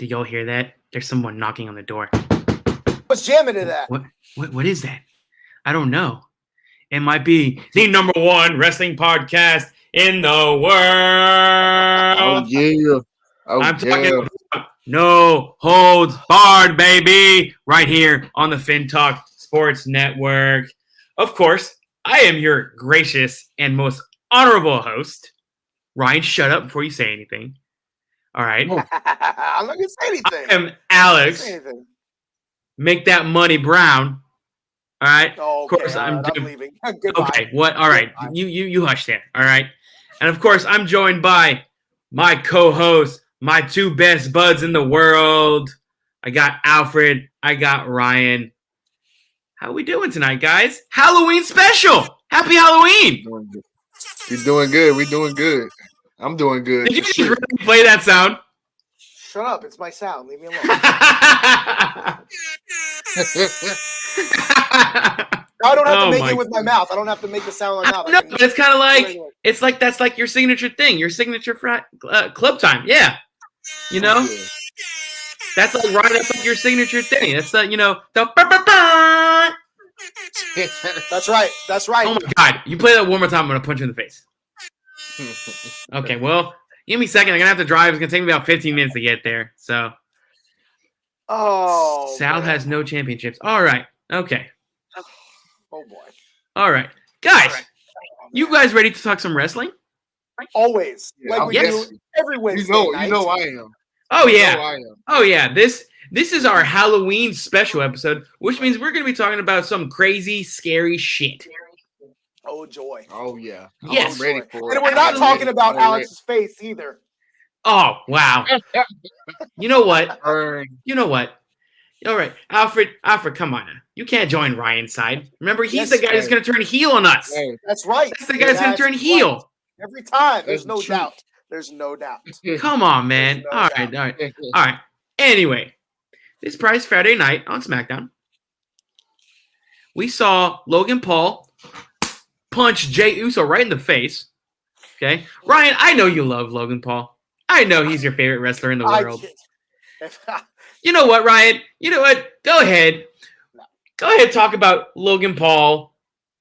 Did y'all hear that? There's someone knocking on the door. What's jamming to that? What is that? I don't know. It might be the #1 wrestling podcast in the world. Oh yeah. I'm talking about No Holds Barred, baby, right here on the Fin Talk Sports Network. Of course, I am your gracious and most honorable host. Ryan, shut up before you say anything. All right. I'm not gonna say anything. I am Alex. Make that money brown. All right. Oh, okay, of course, I'm leaving. Goodbye. Okay. What? All right. You hush there. All right. And of course, I'm joined by my co-host, my two best buds in the world. I got Alfred. I got Ryan. How we doing tonight, guys? Halloween special. Happy Halloween. You're doing good. We're doing good. I'm doing good. Did you just really play that sound? Shut up. It's my sound. Leave me alone. I don't have to make it with my mouth. I don't have to make the sound like that. No, but it's kind of like that's like your signature thing, your signature club time. Yeah, you know, that's like Ryan. That's like your signature thing. That's the the. That's right. That's right. Oh my God! You play that one more time, I'm gonna punch you in the face. Okay, well, give me a second. I'm gonna have to drive. It's gonna take me about 15 minutes to get there. So. Oh. Sal has no championships. All right. Okay. Oh boy. All right, guys. You guys ready to talk some wrestling? Always. Yeah, like we do every Wednesday night. You know I am. Oh yeah. Oh yeah. This is our Halloween special episode, which means we're going to be talking about some crazy, scary shit. Oh joy. Oh yeah. Yes. I'm ready for it. And we're not talking about Alex's face either. Oh wow. You know what? You know what? All right, Alfred, come on now. You can't join Ryan's side. Remember, he's the guy who's going to turn heel on us. That's right. That's the guy who's going to turn heel. Every time. There's no doubt. There's no doubt. Come on, man. All right. Anyway, this past Friday night on SmackDown, we saw Logan Paul punch Jey Uso right in the face. Okay? Ryan, I know you love Logan Paul. I know he's your favorite wrestler in the world. You know what, Ryan? You know what? Go ahead. Go ahead, talk about Logan Paul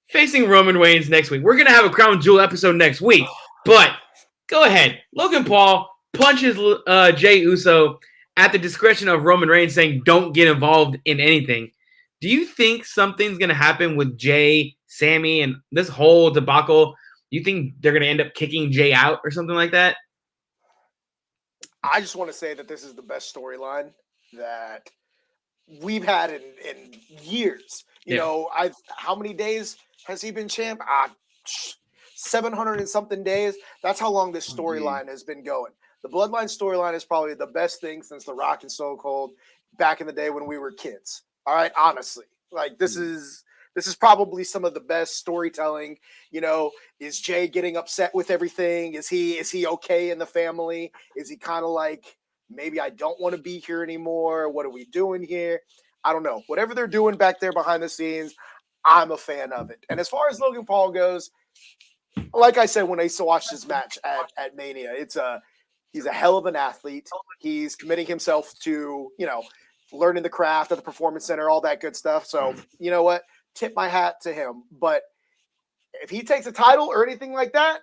facing Roman Reigns next week. We're going to have a Crown Jewel episode next week. But go ahead. Logan Paul punches Jey Uso at the discretion of Roman Reigns, saying don't get involved in anything. Do you think something's going to happen with Jey, Sammy, and this whole debacle? You think they're going to end up kicking Jey out or something like that? I just want to say that this is the best storyline that we've had in years. You know, how many days has he been champ? 700 and something days. That's how long this storyline has been going. The Bloodline storyline is probably the best thing since The Rock and Stone Cold back in the day when we were kids. All right, honestly, like this is probably some of the best storytelling. You know, is Jey getting upset with everything? Is he okay in the family? Is he kind of like, maybe I don't want to be here anymore? What are we doing here? I don't know. Whatever they're doing back there behind the scenes, I'm a fan of it. And as far as Logan Paul goes, like I said when I watched his match at Mania, he's a hell of an athlete. He's committing himself to, learning the craft at the Performance Center, all that good stuff. So, you know what? Tip my hat to him. But if he takes a title or anything like that,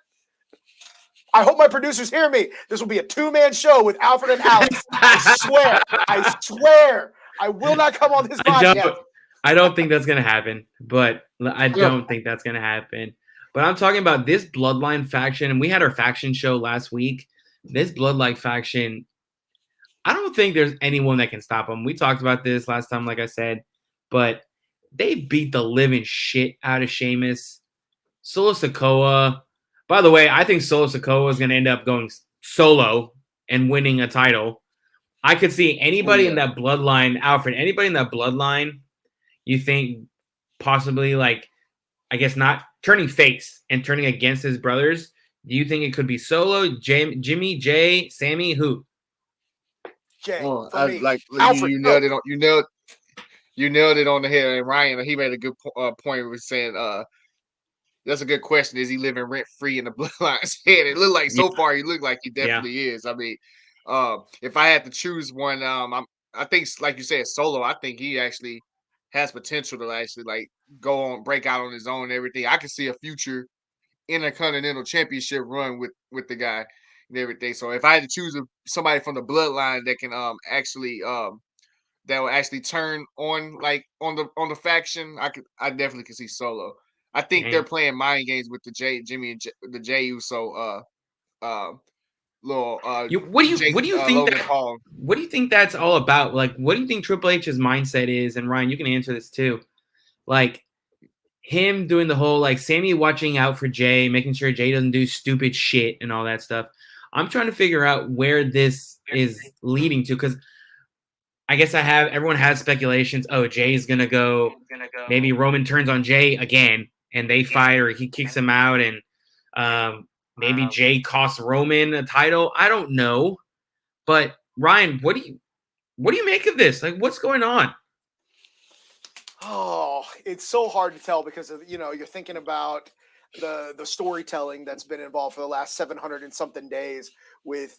I hope my producers hear me. This will be a 2-man show with Alfred and Alex. I swear. I will not come on this podcast. I don't think that's going to happen. But I'm talking about this Bloodline faction. And we had our faction show last week. This Bloodline faction, I don't think there's anyone that can stop them. We talked about this last time, like I said. But they beat the living shit out of Sheamus. Solo Sikoa. By the way, I think Solo Sikoa is going to end up going solo and winning a title. I could see anybody in that bloodline, Alfred, anybody in that bloodline, you think possibly not turning face and turning against his brothers. Do you think it could be Solo, Jimmy, Jey, Sammy, who? Jey. Well, Alfred, you nailed it. You nailed it on the head. And Ryan, he made a good point. Was saying, that's a good question. Is he living rent free in the bloodline's head? It looked like so far he looked like he definitely is. I mean, if I had to choose one, I think like you said, Solo. I think he actually has potential to actually like go on, break out on his own and everything. I can see a future Intercontinental Championship run with the guy and everything. So if I had to choose somebody from the bloodline that can actually that will actually turn on like on the faction, I definitely can see Solo. I think they're playing mind games with the Jimmy and the Jey Uso little what do you think Logan Paul. What do you think that's all about? Like, what do you think Triple H's mindset is? And Ryan, you can answer this too. Like him doing the whole like Sammy watching out for Jay, making sure Jay doesn't do stupid shit and all that stuff. I'm trying to figure out where this is leading to because I guess everyone has speculations. Oh, Jay's gonna go. Maybe Roman turns on Jay again and they fight, or he kicks him out, and maybe Jay costs Roman a title. I don't know, but Ryan, what do you make of this? Like, what's going on? Oh, it's so hard to tell because of, you're thinking about the storytelling that's been involved for the last 700 and something days with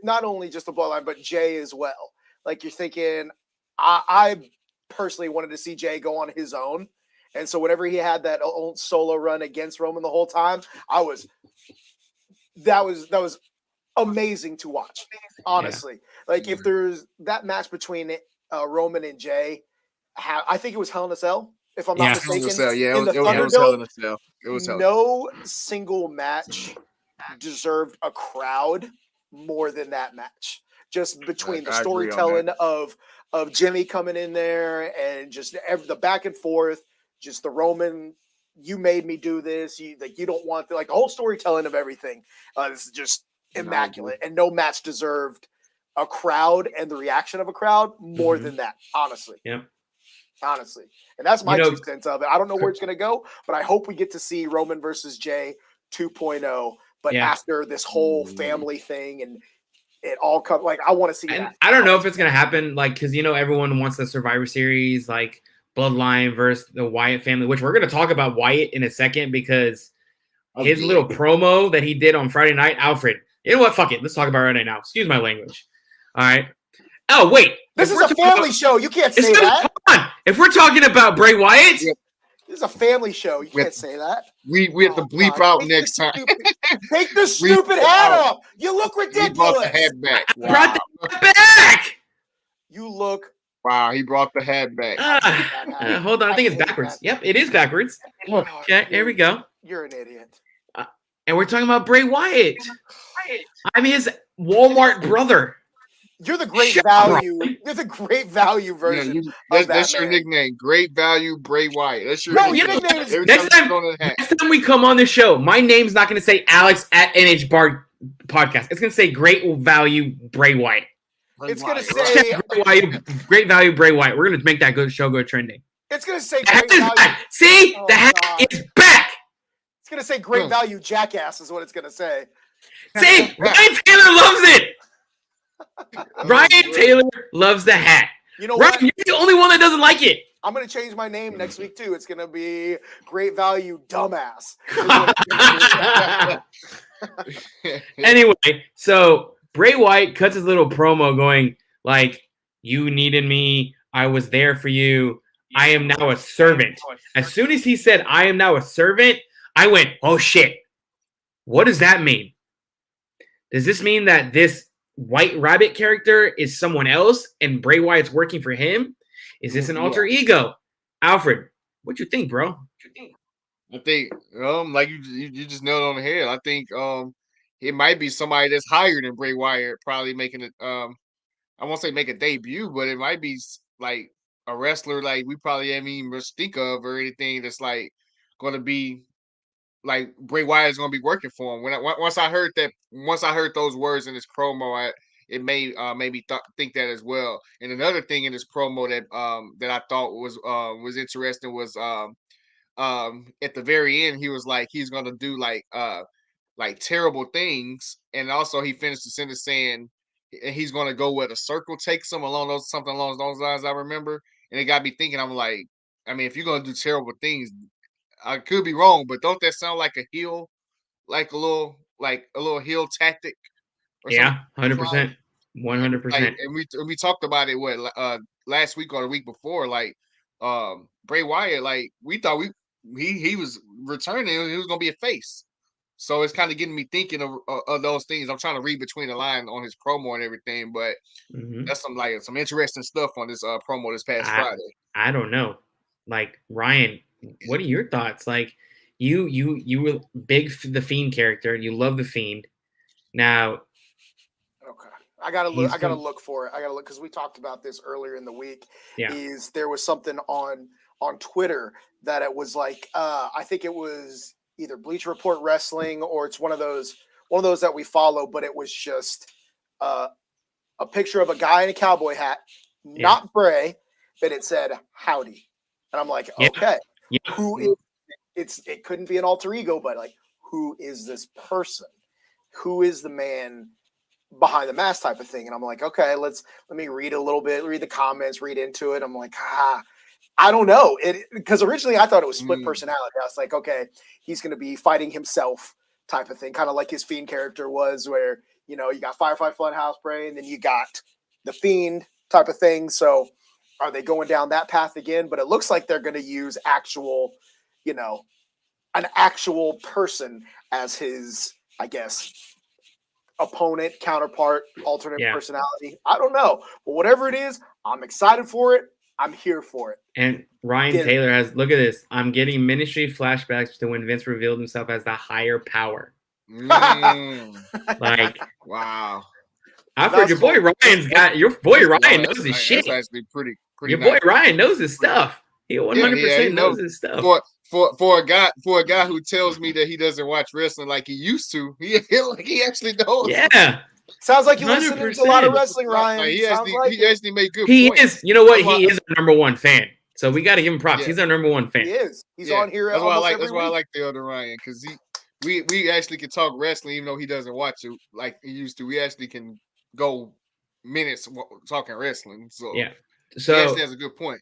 not only just the bloodline but Jay as well. Like you're thinking, I personally wanted to see Jay go on his own, and so whenever he had that old solo run against Roman the whole time, that was amazing to watch. Honestly, like if there's that match between Roman and Jay. I think it was Hell in a Cell, if I'm not mistaken. It was Hell in a Cell. It was no single match deserved a crowd more than that match. Just between the storytelling of Jimmy coming in there and just the back and forth, just the Roman, you made me do this. You don't want the whole storytelling of everything is just immaculate, and no match deserved a crowd and the reaction of a crowd more than that. Honestly. Yeah. Honestly. And that's my 2 cents of it. I don't know where it's going to go, but I hope we get to see Roman versus Jay 2.0, but after this whole family thing and it all comes, like, I want to see that. I don't know if it's going to happen, like, because, everyone wants the Survivor Series, like, Bloodline versus the Wyatt family, which we're going to talk about Wyatt in a second because his little promo that he did on Friday night, Alfred, you know what? Fuck it. Let's talk about it right now. Excuse my language. All right. Oh, wait. This is a family show. You can't say that. Come on. If we're talking about Bray Wyatt. This is a family show. You can't say that. We have to bleep out next time. Take the stupid hat off. You look ridiculous. He brought the hat back. Wow. Brought the hat back. You look. Wow, he brought the hat back. Hold on. I think it's backwards. Yep, it is backwards. Okay, here we go. You're an idiot. And we're talking about Bray Wyatt. I'm his Walmart brother. You're the great value. You're the great value version. That's your nickname. Great value, Bray Wyatt. That's your nickname. Next time we come on the show, my name's not going to say Alex at NH Bar Podcast. It's going to say Great Value Bray Wyatt. It's going to say Great Value Bray Wyatt. We're going to make that show go trending. It's going to say Great Value. See, the hat is back. It's going to say Great Value Jackass is what it's going to say. See, Ryan Taylor loves it. Ryan Taylor loves the hat. You know Ryan, what? you're the only one that doesn't like it. I'm going to change my name next week, too. It's going to be Great Value Dumbass. Anyway, so Bray Wyatt cuts his little promo going like, you needed me. I was there for you. I am now a servant. As soon as he said, I am now a servant, I went, oh, shit. What does that mean? Does this mean that this White Rabbit character is someone else and Bray Wyatt's working for him? Is this an alter ego? Alfred, what you think, bro? I think like you just nailed it on the head. I think it might be somebody that's higher than Bray Wyatt, probably making it I won't say make a debut, but it might be like a wrestler like we probably haven't even think of or anything that's like going to be like Bray Wyatt is going to be working for him. Once I heard those words in this promo, it made me think that as well. And another thing in this promo that I thought was interesting was at the very end he was like he's going to do like terrible things, and also he finished the sentence saying he's going to go where the circle takes him something along those lines. I remember, and it got me thinking. I'm like, I mean, if you're going to do terrible things. I could be wrong, but don't that sound like a heel, like a little heel tactic? or something. Yeah, 100%, 100%. And we talked about it last week or the week before. Like Bray Wyatt, like we thought he was returning. He was gonna be a face. So it's kind of getting me thinking of those things. I'm trying to read between the lines on his promo and everything, but that's some interesting stuff on this promo this past Friday. I don't know. Like, Ryan, what are your thoughts? Like, you were big the Fiend character. You love the Fiend. Now, okay, I gotta look for it. I gotta look because we talked about this earlier in the week. Yeah. Is there was something on Twitter that it was like I think it was either Bleacher Report Wrestling or it's one of those that we follow, but it was just a picture of a guy in a cowboy hat, not Bray, but it said howdy. And I'm like, okay, who is it couldn't be an alter ego, but like, who is this person? Who is the man behind the mask type of thing? And I'm like, okay, let me read a little bit, read the comments, read into it. I'm like, I don't know. Because originally I thought it was split personality. I was like, okay, he's going to be fighting himself type of thing, kind of like his Fiend character was, where, you know, you got Firefly Funhouse Bray, and then you got the Fiend type of thing. So are they going down that path again? But it looks like they're going to use actual, you know, an actual person as his, I guess, opponent, counterpart, alternate personality. I don't know. But whatever it is, I'm excited for it. I'm here for it. And Ryan Taylor has, look at this. I'm getting ministry flashbacks to when Vince revealed himself as the higher power. Like, wow. I've heard your boy Ryan knows his shit. That's actually pretty your boy Ryan knows his stuff. He 100% knows his stuff. For a guy who tells me that he doesn't watch wrestling like he used to, he actually knows. Yeah. Sounds like you listen to a lot of wrestling, Ryan. He actually made good points. He is. You know what? He is our number one fan. So we got to give him props. Yeah. He's our number one fan. He is. He's on here. That's why I like the other Ryan, because we actually can talk wrestling even though he doesn't watch it like he used to. We actually can go minutes talking wrestling. So yeah. So he actually has a good point.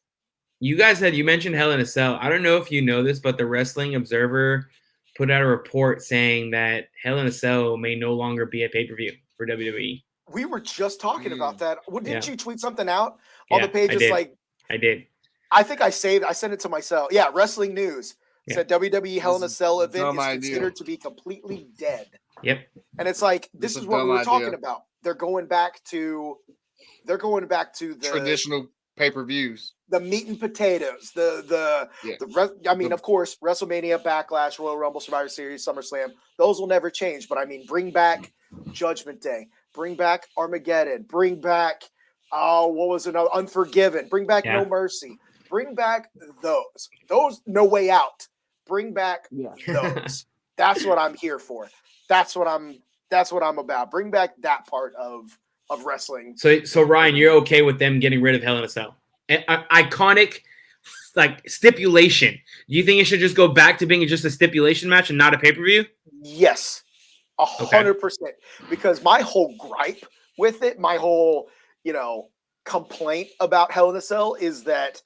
You mentioned Hell in a Cell. I don't know if you know this, but the Wrestling Observer put out a report saying that Hell in a Cell may no longer be a pay-per-view for WWE. We were just talking about that. Well, didn't you tweet something out on the page? I did. I think I sent it to myself. Yeah, Wrestling News said WWE Hell in a Cell event is considered to be completely dead. Yep. And it's like this is what we were talking about. They're going back to the traditional pay-per-views. The meat and potatoes. I mean, of course, WrestleMania, Backlash, Royal Rumble, Survivor Series, SummerSlam, those will never change. But I mean, bring back Judgment Day, bring back Armageddon, bring back what was another Unforgiven, bring back No Mercy, bring back those No Way Out, bring back those. That's what I'm here for. That's what I'm about. Bring back that part of wrestling. So Ryan, you're okay with them getting rid of Hell in a Cell? An iconic like stipulation. Do you think it should just go back to being just a stipulation match and not a pay-per-view? Yes, 100%. Because my whole gripe with it, my whole complaint about Hell in a Cell is that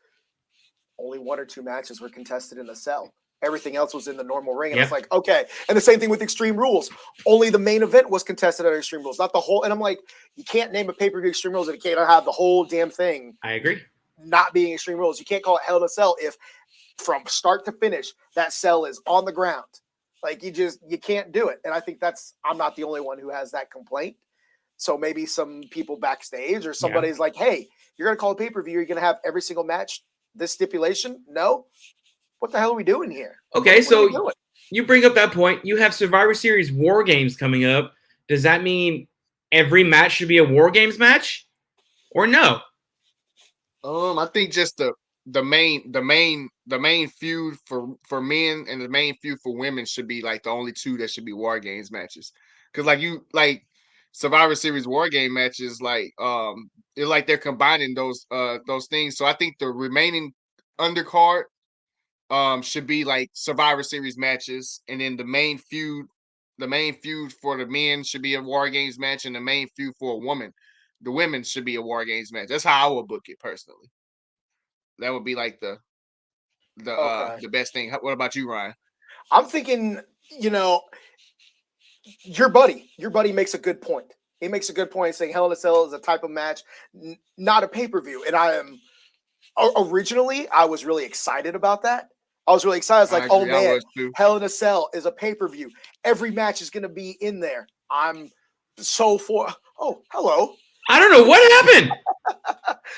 only 1 or 2 matches were contested in the cell. Everything else was in the normal ring. And it's like, okay. And the same thing with Extreme Rules. Only the main event was contested at Extreme Rules, not the whole. And I'm like, you can't name a pay-per-view Extreme Rules and it can't have the whole damn thing. I agree. Not being Extreme Rules. You can't call it Hell in a Cell if from start to finish that cell is on the ground. Like you can't do it. And I think I'm not the only one who has that complaint. So maybe some people backstage or somebody's like, hey, you're going to call a pay-per-view. You're going to have every single match this stipulation? No. What the hell are we doing here? Okay, so you bring up that point. You have Survivor Series War Games coming up. Does that mean every match should be a War Games match, or no? I think just the main feud for men and the main feud for women should be like the only 2 that should be War Games matches. Because like Survivor Series War Game matches, it's like they're combining those things. So I think the remaining undercard should be like Survivor Series matches, and then the main feud for the men should be a War Games match, and the main feud for the women should be a War Games match. That's how I would book it personally. That would be like the best thing. What about you, Ryan? I'm thinking, your buddy makes a good point. he makes a good point saying Hell in a Cell is a type of match, not a pay-per-view. And I am originally I was really excited about that. I was really excited. I was like, oh man, Hell in a Cell is a pay-per-view. Every match is going to be in there. I'm so for. Oh, hello. I don't know what happened.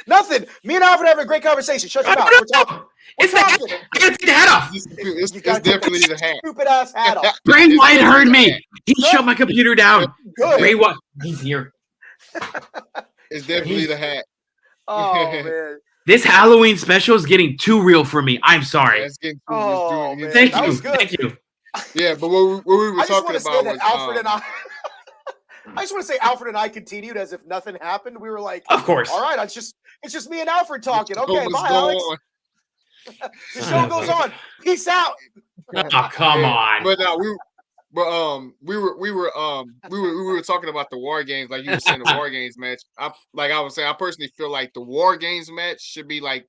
Nothing. Me and Alfred having a great conversation. Shut your mouth. We're talking. It's the hat. I gotta take the hat off. It's definitely the hat. Stupid ass hat off. Bray Wyatt heard me. He shut my computer down. Good. Bray Wyatt, he's here. It's definitely the hat. Oh man. This Halloween special is getting too real for me. I'm sorry. Oh, man. Thank you. Thank you. Yeah, but what we were talking about was Alfred and I. I just want to say Alfred and I continued as if nothing happened. We were like, of course. All right, it's just me and Alfred talking. Okay, bye, Alex. The show goes on. Peace out. Oh, come on. But we were talking about the War Games, like you were saying, the War Games match. I was saying, I personally feel like the War Games match should be like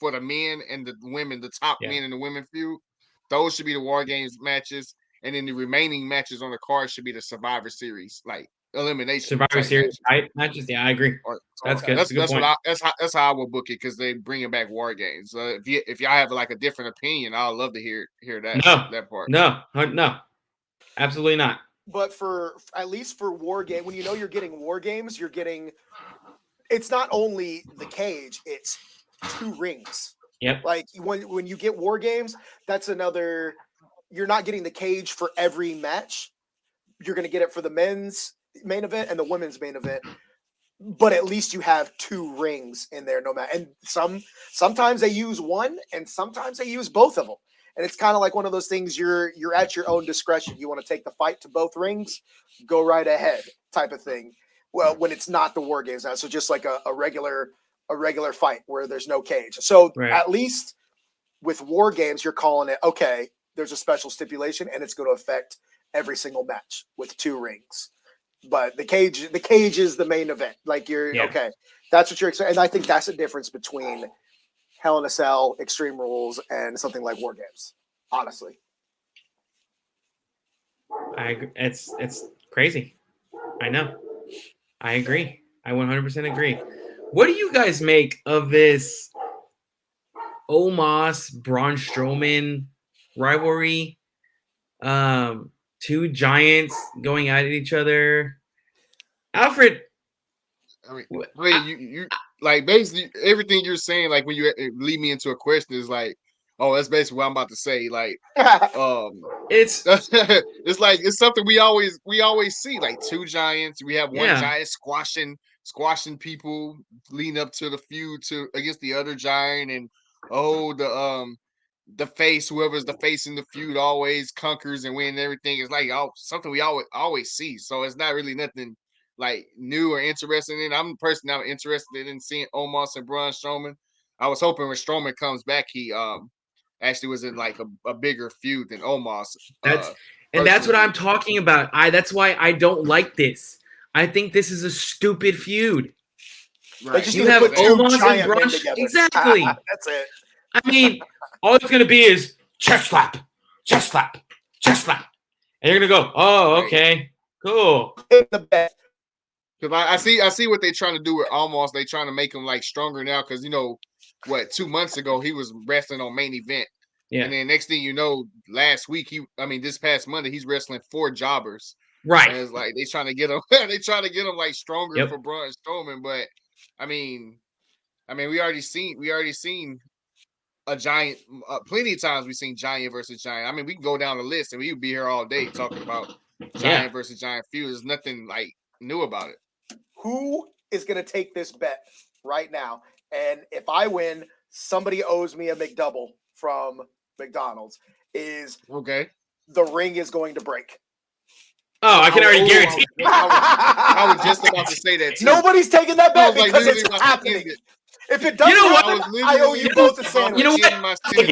for the men and the women, the top men and the women feud. Those should be the War Games matches, and then the remaining matches on the card should be the Survivor Series, like elimination. Survivor Series matches. Yeah, I agree. That's good. That's how I would book it, because they bringing back War Games. If y'all have like a different opinion, I'd love to hear that. That part. No, absolutely not. But for at least for War Game, when you're getting War Games, you're getting. It's not only the cage; it's 2 rings. Yep. Like when you get War Games, that's another. You're not getting the cage for every match. You're going to get it for the men's main event and the women's main event. But at least you have 2 rings in there, no matter. And sometimes they use one, and sometimes they use both of them. And it's kind of like one of those things. You're at your own discretion. You want to take the fight to both rings, go right ahead, type of thing. Well, when it's not the War Games now, so just like a regular fight where there's no cage. So At least with War Games, you're calling it okay. There's a special stipulation, and it's going to affect every single match with 2 rings. But the cage is the main event. Like okay. That's what you're expecting. And I think that's the difference between Hell in a Cell, Extreme Rules, and something like War Games. Honestly, I agree. It's crazy. I know. I agree. I 100% agree. What do you guys make of this Omos Braun Strowman rivalry? 2 giants going at each other. Alfred, I mean, you like basically everything you're saying. Like when you lead me into a question, is like, oh, that's basically what I'm about to say. Like, it's like it's something we always see. Like 2 giants. We have one giant squashing people leading up to the feud against the other giant, and the face, whoever's the face in the feud, always conquers and wins everything. It's like something we always see. So it's not really nothing like new or interesting in. I'm personally not interested in seeing Omos and Braun Strowman. I was hoping when Strowman comes back, he actually was in like a bigger feud than Omos. That's what I'm talking about. That's why I don't like this. I think this is a stupid feud. Right. You have Omos and Braun. Exactly. That's it. I mean, all it's going to be is chest slap. And you're going to go, oh, okay, cool. Because I see what they're trying to do with Omos. They're trying to make him like stronger now because, 2 months ago, he was wrestling on Main Event. Yeah. And then next thing you know, last week, this past Monday, he's wrestling 4 jobbers. Right. And it's like they're trying to get him like stronger for Braun Strowman. But I mean, we already seen a giant plenty of times. We've seen giant versus giant. I mean, we can go down the list and we would be here all day talking about giant versus giant feud. There's nothing like new about it. Who is going to take this bet right now? And if I win, somebody owes me a McDouble from McDonald's. The ring is going to break. Oh, I can already guarantee. I was just about to say that too. Nobody's taking that bet because it's happening. If it doesn't happen, I owe you both a sandwich. You know what? I'll take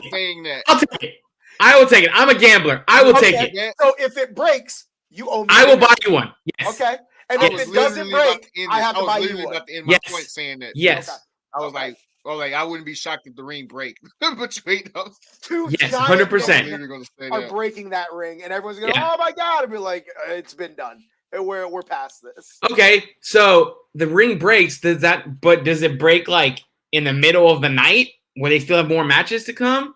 it. I will take it. I'm a gambler. I will take it. So if it breaks, you owe me. I will buy you one. Yes. Okay. And if it doesn't break, I have to buy you one. I was literally about to end my point saying that. Yes. Okay. I was like, I wouldn't be shocked if the ring break between those 2. Yes, 100%. Are breaking that ring, and everyone's going, "Oh my god!" and be like, "It's been done." We're past this. Okay, so the ring breaks. Does it break like in the middle of the night where they still have more matches to come,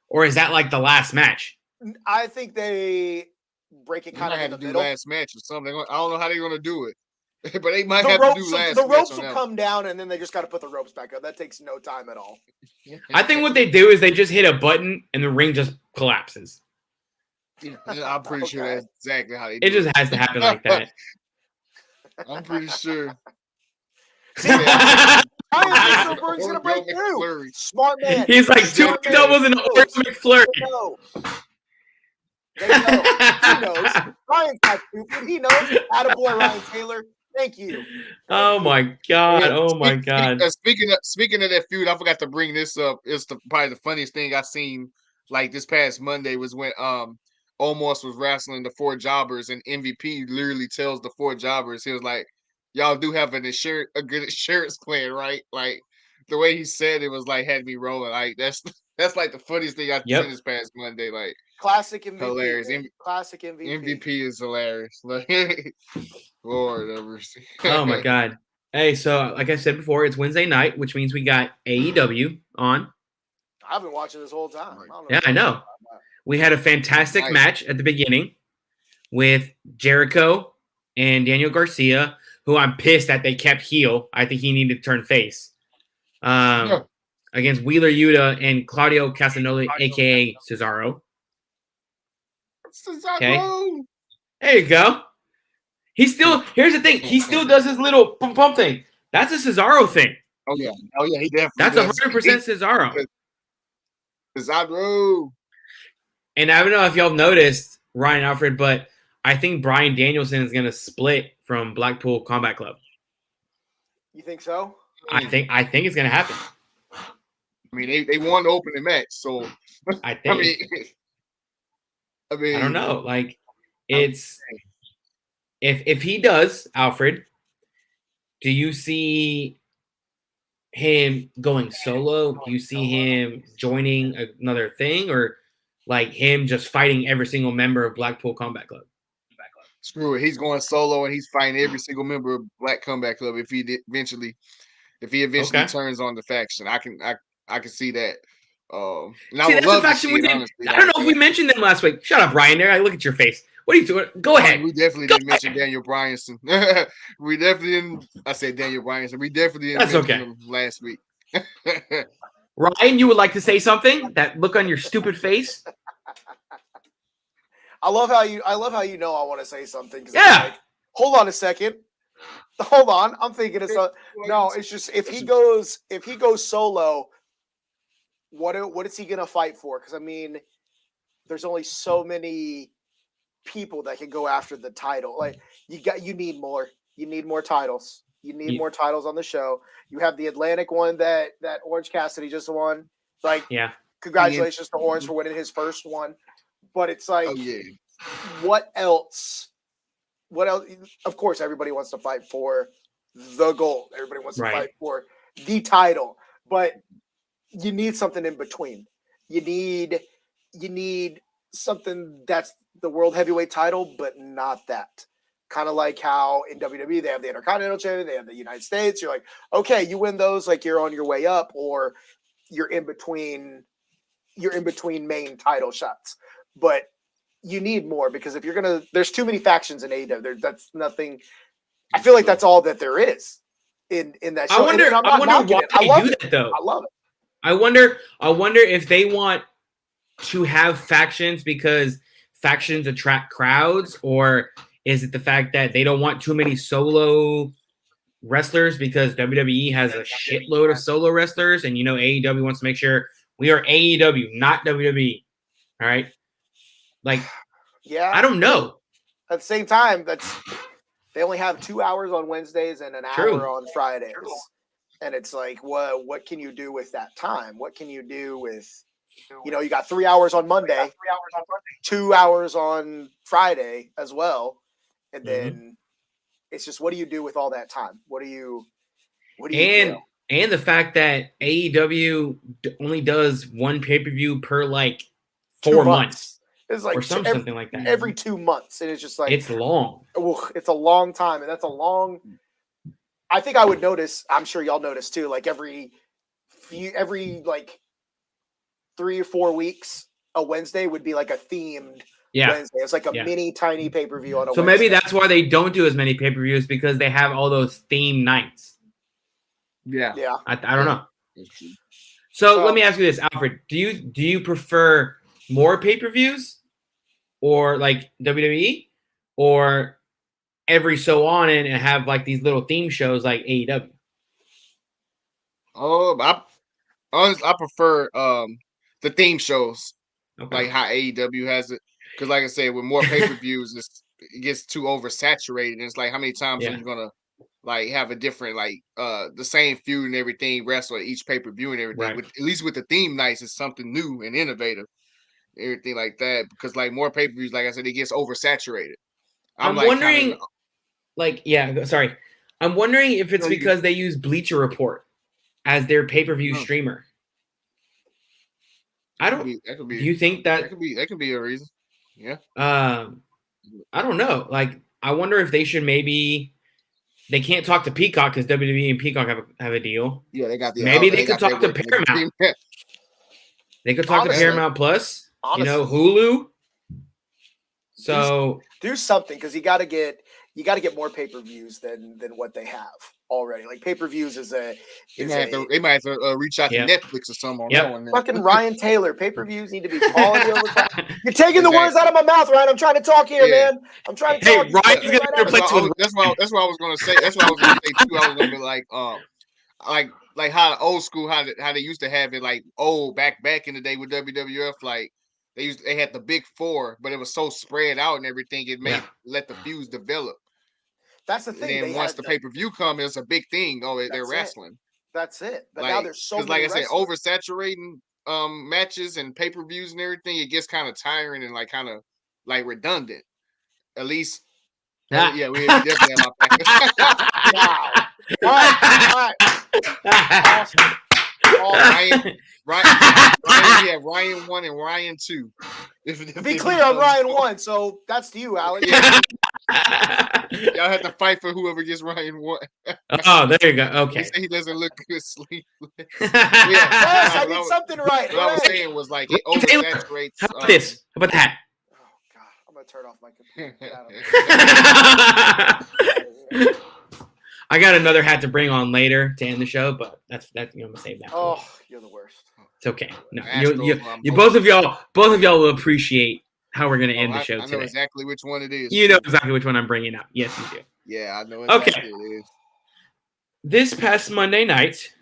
or is that like the last match? I think they break it kind of in the middle. Last match or something. I don't know how they're going to do it. But they might have to do last the ropes match will come down, and then they just got to put the ropes back up. That takes no time at all. I think what they do is they just hit a button and the ring just collapses. I'm pretty sure that's exactly how they do it. It just has to happen like that. I'm pretty sure. Ryan's gonna break through. Smart man. He's like two doubles and a McFlurry. He knows. Ryan's not stupid. He knows. Attaboy, Ryan Taylor. Thank you. Oh my god! Oh my god! Speaking of that feud, I forgot to bring this up. It's probably the funniest thing I seen like this past Monday was when Omos was wrestling the 4 jobbers and MVP literally tells the 4 jobbers, he was like, "Y'all do have a good insurance plan, right?" Like the way he said it was like had me rolling. Like that's like the funniest thing I've seen this past Monday. Like classic MVP. Hilarious. Classic MVP. MVP is hilarious. Like Lord have mercy. Oh my god. Hey, so like I said before, it's Wednesday night, which means we got AEW on. I've been watching this whole time. I know. We had a fantastic match at the beginning with Jericho and Daniel Garcia, who I'm pissed that they kept heel. I think he needed to turn face. Against Wheeler Yuta and Claudio Castagnoli, a.k.a. Cesaro. Okay. There you go. Here's the thing. He still does his little pump thing. That's a Cesaro thing. Oh yeah, he definitely. That's 100% Cesaro. Cesaro. And I don't know if y'all noticed, Ryan Alfred, but I think Bryan Danielson is going to split from Blackpool Combat Club. You think so? I think it's going to happen. I mean, they won the opening match, so I think. I don't know. Like, it's if he does, Alfred, do you see him going solo? Do you see him joining another thing, or like him just fighting every single member of Blackpool Combat Club? Screw it. He's going solo and he's fighting every single member of Black Combat Club if he eventually turns on the faction. I can see that. That's a faction we didn't. I don't know if we mentioned them last week. Shut up, Ryan. There, I look at your face. What are you doing? Go ahead. We definitely didn't mention Daniel Bryanson. We definitely didn't. I said Daniel Bryanson. We definitely didn't mention him last week. Ryan, you would like to say something? That look on your stupid face. I love how you know I want to say something. Yeah. Like, hold on a second. Hold on. I'm thinking it's no. It's just if he goes solo. What is he gonna fight for? Because I mean, there's only so many people that can go after the title. Like you need more. You need more titles. You need more titles on the show. You have the Atlantic one that Orange Cassidy just won. Like, congratulations to Orange for winning his first one. But it's like, what else? What else? Of course, everybody wants to fight for the gold. Everybody wants to fight for the title. But you need something in between. You need something that's the world heavyweight title, but not that. Kind of like how in WWE they have the Intercontinental Championship, they have the United States. You're like, okay, you win those, like you're on your way up, or you're in between main title shots. But you need more because if you're gonna, there's too many factions in AEW. That's nothing. I feel like that's all that there is in that show. I wonder why they do that though. I love it. I wonder if they want to have factions because factions attract crowds, or is it the fact that they don't want too many solo wrestlers because WWE has a shitload of solo wrestlers, and AEW wants to make sure we are AEW, not WWE. All right, like, I don't know. At the same time, they only have 2 hours on Wednesdays and an hour on Fridays. And it's like, what can you do with that time? What can you do with, you got 3 hours on Monday, 2 hours on Friday as well. And then it's just, what do you do with all that time? What do you do? And the fact that AEW only does one pay-per-view per like 4 months. It's like or something like that. Every 2 months, and it's just like it's long. It's a long time, and that's a long. I think I would notice. I'm sure y'all notice too. Like every like 3 or 4 weeks, a Wednesday would be like a themed Wednesday. It's like a mini tiny pay-per-view on a So Wednesday. maybe that's why they don't do as many pay-per-views, because they have all those theme nights. Yeah. I don't know. So let me ask you this, Alfred. Do you prefer more pay-per-views or like WWE, or every so on and have like these little theme shows like AEW? I prefer the theme shows, Okay. like how AEW has it, because like I said, with more pay-per-views, it gets too oversaturated. And it's like, how many times are you gonna like have a different like the same feud and everything wrestle at each pay-per-view and everything? Right. With at least with the theme nights, it's something new and innovative, everything like that. Because like more pay-per-views, like I said, it gets oversaturated. I'm wondering, I'm wondering if it's because they use Bleacher Report as their pay-per-view streamer. Do you think that could be a reason? Yeah. I don't know. Like, I wonder if they should maybe. They can't talk to Peacock because WWE and Peacock have a deal. Yeah, they got the. Maybe they could talk to Paramount. They could talk to Paramount Plus. Honestly, Hulu. So do something, because you got to get more pay-per-views than what they have already. Like pay-per-views they might have to reach out to Netflix or something on that one. Fucking Ryan Taylor, pay-per-views need to be quality over time. You're taking the words out of my mouth, Ryan. I'm trying to talk here, man. I'm trying to talk. Hey, Ryan's gonna replace with. That's what I was gonna say. That's what I was gonna say too. I was gonna be like how old school, how they used to have it, like back in the day with WWF, like they had the big four, but it was so spread out and everything, it let the feuds develop. That's the thing. And then once the pay-per-view comes, it's a big thing. They're wrestling. That's it. But now there's so many. Like I said, oversaturating matches and pay-per-views and everything, it gets kind of tiring and kind of redundant. At least, we definitely have our back. Wow. All right. Awesome. Ryan 1 and Ryan 2. To be clear, I'm Ryan 1, so that's to you, Alex. Y'all have to fight for whoever gets Ryan 1. Oh, there you go. Okay. He doesn't look good sleep. Yes, I did something right. What I was saying was like it oversaturates. How about this? How about that? Oh God, I'm gonna turn off my computer. Get out of I got another hat to bring on later to end the show, but that's I'm gonna save that. Oh, you're the worst. It's okay. No, you both of y'all will appreciate how we're gonna end the show today. I know exactly which one it is. You know exactly which one I'm bringing up. Yes, you do. Yeah, I know exactly what it is. This past Monday night,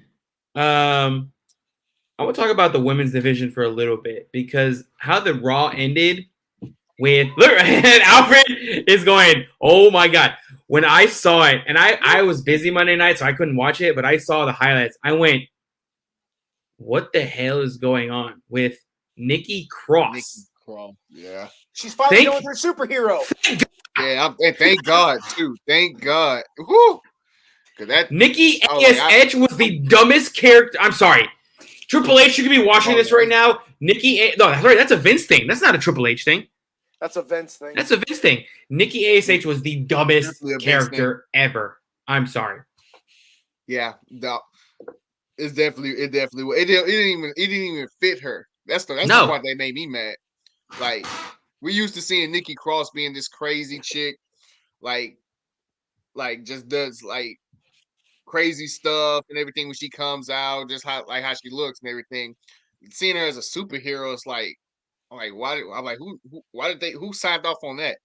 I want to talk about the women's division for a little bit, because how the Raw ended with Alfred is going, oh my God. When I saw it, and I was busy Monday night, so I couldn't watch it, but I saw the highlights. I went, what the hell is going on with Nikki Cross? Yeah. She's finally going with her superhero. Yeah, thank God, too. Thank God. Woo! Nikki ASH was the dumbest character. I'm sorry. Triple H, you could be watching this right now. No, that's right. That's a Vince thing. That's not a Triple H thing. That's a Vince thing. That's a Vince thing. Nikki ASH was the dumbest character ever. I'm sorry. Yeah, it definitely it didn't even fit her. That's the part that made me mad. Like, we used to seeing Nikki Cross being this crazy chick, like just does like crazy stuff and everything when she comes out, just how she looks and everything. Seeing her as a superhero, it's like who signed off on that?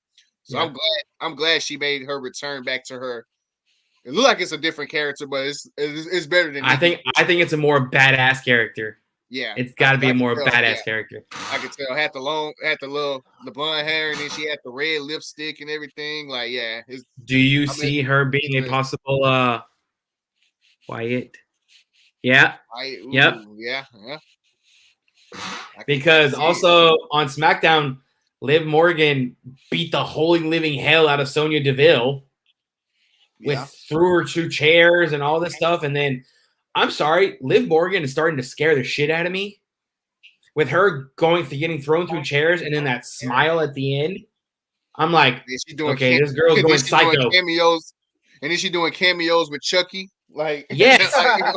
So I'm glad she made her return back to her. It looks like it's a different character, but it's better than Nikki. I think it's a more badass character. Yeah, it's got to be a more badass character. I could tell. Had the blonde hair, and then she had the red lipstick and everything. Like, yeah. Do you see her being a possible Wyatt? Yeah. Yep. Yeah. Because also on SmackDown, Liv Morgan beat the holy living hell out of Sonya Deville threw her 2 chairs and all this stuff. And then, I'm sorry, Liv Morgan is starting to scare the shit out of me. with her getting thrown through chairs and then that smile at the end, I'm like, okay, this girl's going psycho. Cameos, and then she doing cameos with Chucky. Like, yes, like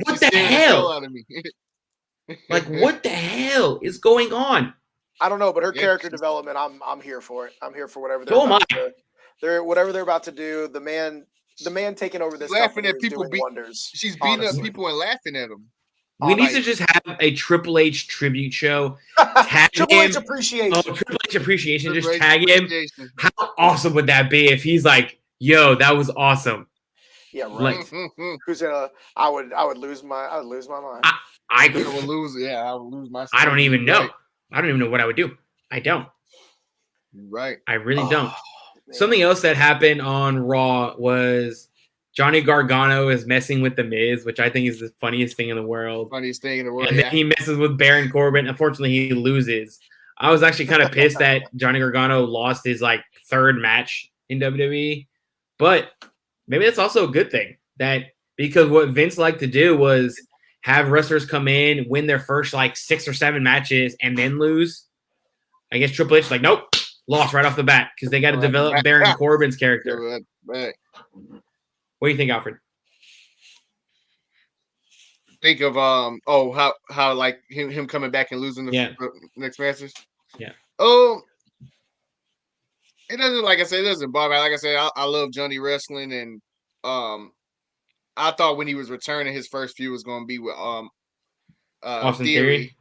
what the hell? Out of me. Like, what the hell is going on? I don't know, but her character development, I'm here for it. I'm here for whatever they're about to do. The man taking over this laughing company at people, wonders. She's beating up people and laughing at them. We need to just have a Triple H tribute show. Tag Triple H appreciation. Oh, Triple H appreciation. Just tag him. How awesome would that be if he's like, "Yo, that was awesome." Yeah, right. Who's I would lose my mind. I would lose. Yeah, I would lose my. I don't even know. I don't even know what I would do. I don't. Right. I really don't. Man. Something else that happened on Raw was Johnny Gargano is messing with The Miz, which I think is the funniest thing in the world. Funniest thing in the world. And then he messes with Baron Corbin. Unfortunately, he loses. I was actually kind of pissed that Johnny Gargano lost his third match in WWE. But maybe that's also a good thing. Because what Vince liked to do was have wrestlers come in, win their first 6 or 7 matches, and then lose. I guess Triple H nope, lost right off the bat because they got to develop Baron Corbin's character. What do you think, Alfred? Think of how him coming back and losing the next matches. Yeah. Oh, it doesn't, like I said, it doesn't bother me. Like I said, I love Johnny wrestling, and I thought when he was returning, his first feud was going to be with Austin Theory.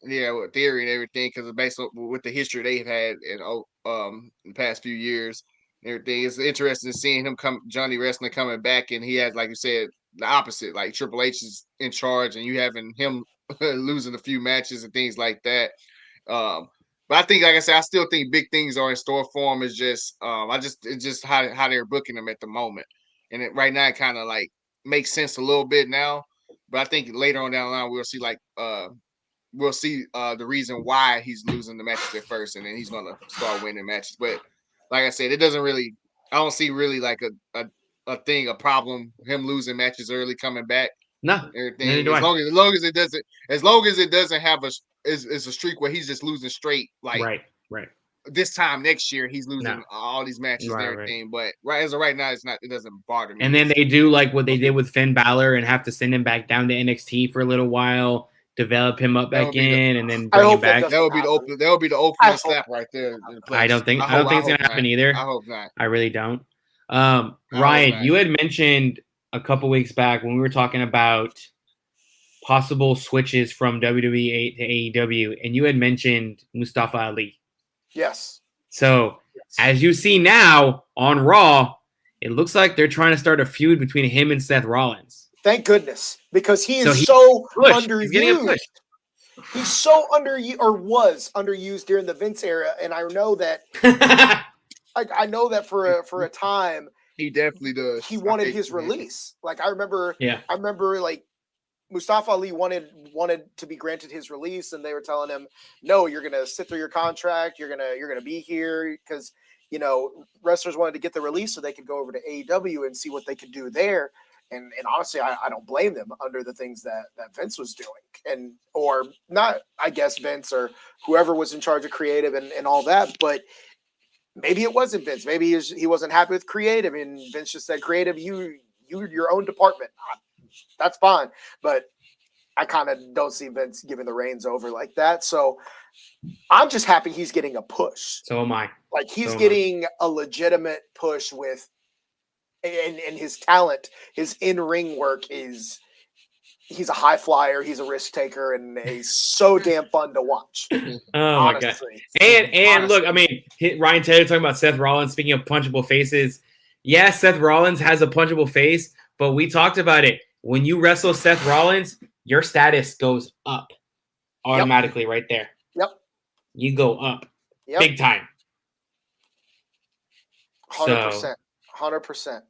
Yeah, with Theory and everything, because based on with the history they've had in the past few years and everything. It's interesting seeing him Johnny wrestling coming back, and he has, like you said, the opposite. Like Triple H is in charge, and you having him losing a few matches and things like that. But I think, like I said, I still think big things are in store for him. It's just, it's just how they're booking him at the moment, and right now it kind of makes sense a little bit now. But I think later on down the line we'll see the reason why he's losing the matches at first, and then he's gonna start winning matches. But like I said, it doesn't really. I don't see really a problem him losing matches early, coming back. No, everything as long as it doesn't have is a streak where he's just losing straight. Right. This time next year, he's losing all these matches and everything. Right. But as of right now, it doesn't bother me. And then they do what they did with Finn Balor and have to send him back down to NXT for a little while, develop him up back in, and then bring him back. That would be the opening slap right there. I don't think it's gonna happen either. I hope not. I really don't. Ryan, you had mentioned a couple weeks back when we were talking about possible switches from WWE to AEW, and you had mentioned Mustafa Ali. Yes. So, as you see now on Raw, it looks like they're trying to start a feud between him and Seth Rollins. Thank goodness, because he is so underused. He's getting a push. He's so was underused during the Vince era, and I know that. I know that for a time he definitely does. He wanted his release. I remember Mustafa Ali wanted to be granted his release, and they were telling him, "No, you're gonna sit through your contract. You're gonna be here," because wrestlers wanted to get the release so they could go over to AEW and see what they could do there. And honestly, I don't blame them under the things that Vince was doing, or not. I guess Vince or whoever was in charge of creative and all that, but. Maybe it wasn't Vince. Maybe he wasn't happy with creative, and Vince just said, "Creative, you're your own department. That's fine." But I kind of don't see Vince giving the reins over like that. So I'm just happy he's getting a push. So am I. He's getting a legitimate push with, and his talent, his in-ring work is. He's a high flyer. He's a risk taker, and he's so damn fun to watch. Oh my god! And look, I mean, Ryan Taylor talking about Seth Rollins. Speaking of punchable faces, yes, Seth Rollins has a punchable face, but we talked about it. When you wrestle Seth Rollins, your status goes up automatically right there. Yep. You go up big time. 100%. 100%.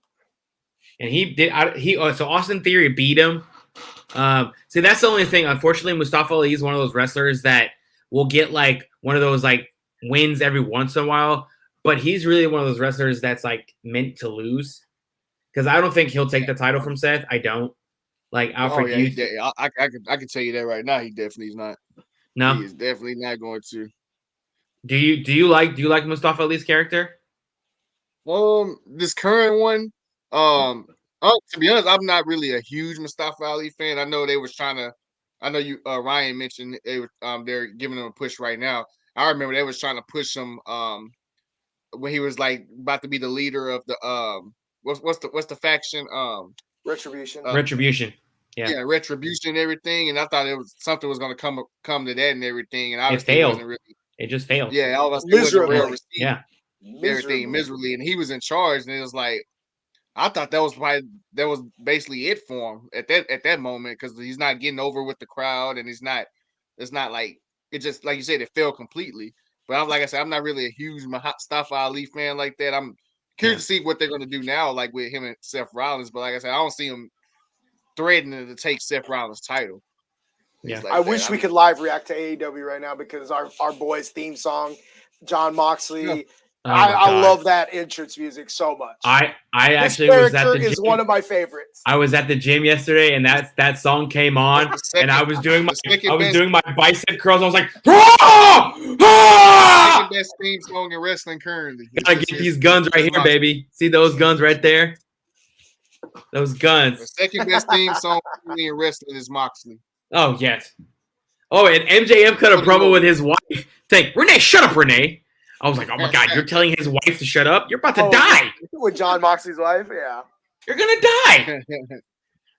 And he did. So Austin Theory beat him. See, that's the only thing. Unfortunately, Mustafa Ali is one of those wrestlers that will get one of those wins every once in a while, but he's really one of those wrestlers that's meant to lose, because I don't think he'll take the title from Seth. I don't. Like Alfred, I can tell you that right now. He definitely is not. No, he is definitely not going to. Do you like Mustafa Ali's character? This current one, to be honest, I'm not really a huge Mustafa Ali fan. I know they was trying to. I know you, Ryan mentioned they're giving him a push right now. I remember they was trying to push him when he was like about to be the leader of the what's the faction Retribution. Retribution. Yeah, Retribution and everything, and I thought it was something was going to come to that and everything, and obviously it failed. wasn't really. It just failed. Yeah, obviously it wasn't real received. Yeah, everything miserably, and he was in charge, and it was like I thought that was basically it for him at that moment because he's not getting over with the crowd, and it's not like it just like you said it failed completely. But like I said, I'm not really a huge Mustafa Ali fan like that. I'm curious to see what they're going to do now, like with him and Seth Rollins. But like I said, I don't see him threatening to take Seth Rollins' title. Yeah, I wish we could live react to AEW right now because our boys' theme song, John Moxley. Yeah. I love that entrance music so much. I actually was at the gym. Is one of my favorites. I was at the gym yesterday, and that song came on, and I was doing my bicep curls. I was like, second best theme song in wrestling currently. Gotta get these guns right here, baby. See those guns right there? Those guns. The second best theme song in wrestling is Moxley. Oh yes. Oh, and MJF cut a promo with his wife saying, "Renee, shut up, Renee." I was like, oh my God, you're telling his wife to shut up? You're about to die. With John Moxley's wife, yeah. You're going to die.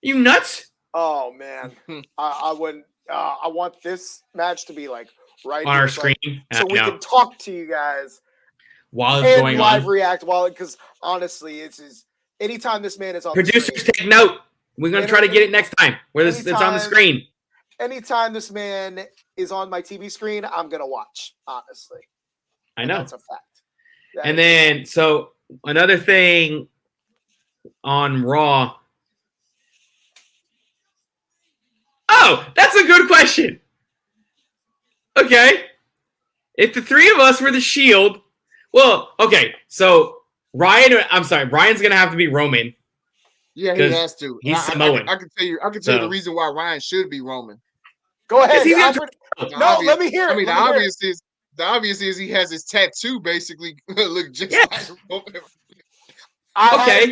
You nuts? Oh, man. I wouldn't. I want this match to be like right on our screen. So we can talk to you guys while it's going on. Live react because honestly, it's anytime this man is on Producers the screen, take note. We're going to try to get it next time where it's on the screen. Anytime this man is on my TV screen, I'm going to watch, honestly. I know. That's a fact. And then, so another thing on Raw. Oh, that's a good question. Okay. If the three of us were the Shield, well, okay. So Brian's going to have to be Roman. Yeah, he has to. He's Samoan. I can tell you the reason why Ryan should be Roman. Go ahead. Let me hear it. I mean, the obvious is he has his tattoo basically look just like Roman. I had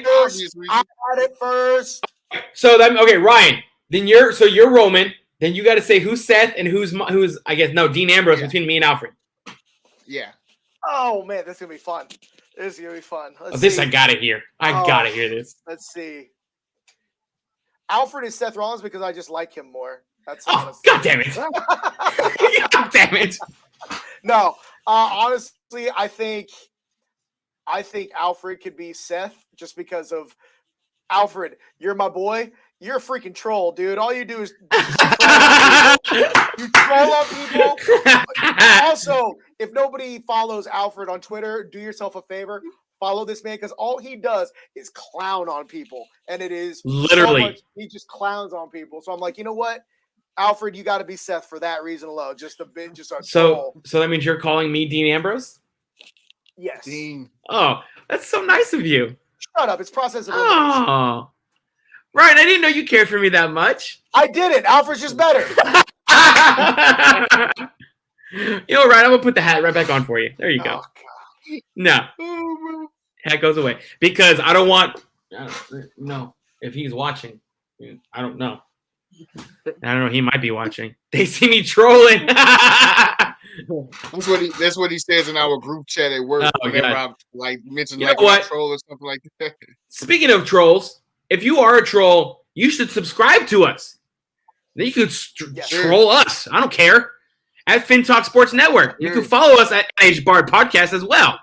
it first. So Ryan. Then you're Roman. Then you got to say who's Seth and who's I guess Dean Ambrose between me and Alfred. Yeah. Oh man, this is gonna be fun. This is gonna be fun. I gotta hear. I gotta hear this. Let's see. Alfred is Seth Rollins because I just like him more. That's God damn it. God damn it. No, honestly, I think Alfred could be Seth just because of Alfred. You're my boy. You're a freaking troll, dude. All you do is you troll up people. Also, if nobody follows Alfred on Twitter, do yourself a favor. Follow this man because all he does is clown on people, and it is literally he just clowns on people. So I'm like, you know what? Alfred, you got to be Seth for that reason alone. Just a bit, just a troll. So that means you're calling me Dean Ambrose? Yes. Dean. Oh, that's so nice of you. Shut up. It's process of elimination. Oh. Ryan, I didn't know you cared for me that much. I didn't. Alfred's just better. You know, Ryan, I'm going to put the hat right back on for you. There you go. God. No. Hat goes away. Because I don't want... No. If he's watching, I don't know. I don't know. He might be watching. They see me trolling. That's what he says in our group chat at work. Whenever I mention a troll or something like that. Speaking of trolls, if you are a troll, you should subscribe to us. Then you could troll us. I don't care. At FinTalk Sports Network. You can follow us at NH Bard Podcast as well.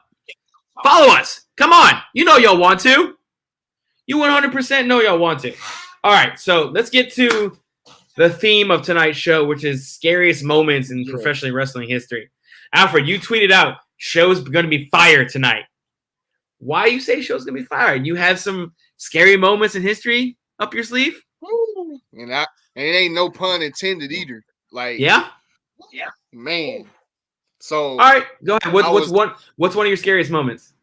Follow us. Come on. You know y'all want to. You 100% know y'all want to. All right, so let's get to the theme of tonight's show, which is scariest moments in professional wrestling history. Alfred, you tweeted out, show's going to be fire tonight. Why you say show's going to be fire? You have some scary moments in history up your sleeve? And it ain't no pun intended either. Like, yeah, man. So, all right, go ahead. What's one of your scariest moments?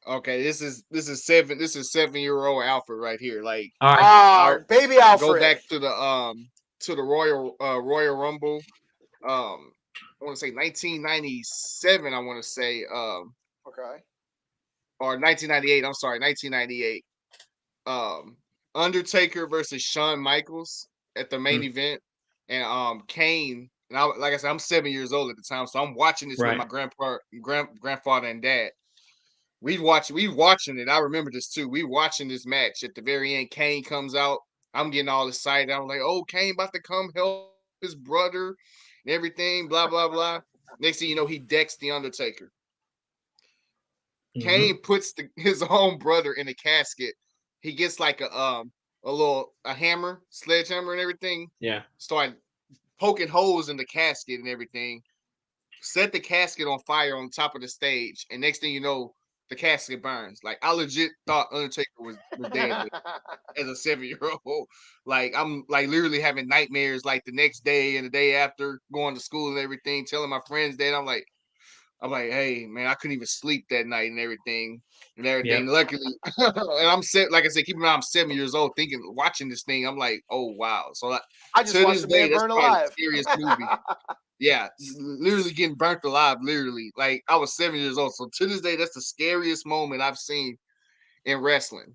Okay, this is 7-year-old Alfred right here. Like, all right. Baby Alfred. Go back to the Royal Rumble. I want to say 1997. I want to say okay. Or 1998. I'm sorry, 1998. Undertaker versus Shawn Michaels at the main event, and Kane. And like I said, I'm 7 years old at the time, so I'm watching this with my grandfather and dad. We watching it. I remember this too. We watching this match. At the very end, Kane comes out. I'm getting all excited. I'm like, oh, Kane about to come help his brother and everything, blah, blah, blah. Next thing you know, he decks the Undertaker. Kane puts his own brother in a casket. He gets like a hammer, sledgehammer and everything. Yeah. Start poking holes in the casket and everything. Set the casket on fire on top of the stage. And next thing you know, the casket burns. Like, I legit thought Undertaker was dead as a 7-year-old. Like, I'm like literally having nightmares like the next day and the day after, going to school and everything, telling my friends that I'm like, hey man, I couldn't even sleep that night and everything. Yep. Luckily, and I'm like I said, keep in mind I'm 7 years old, watching this thing. I'm like, oh wow. So I just watched the man burn alive. The scariest movie. Yeah, literally getting burnt alive. Literally, like I was 7 years old. So to this day, that's the scariest moment I've seen in wrestling.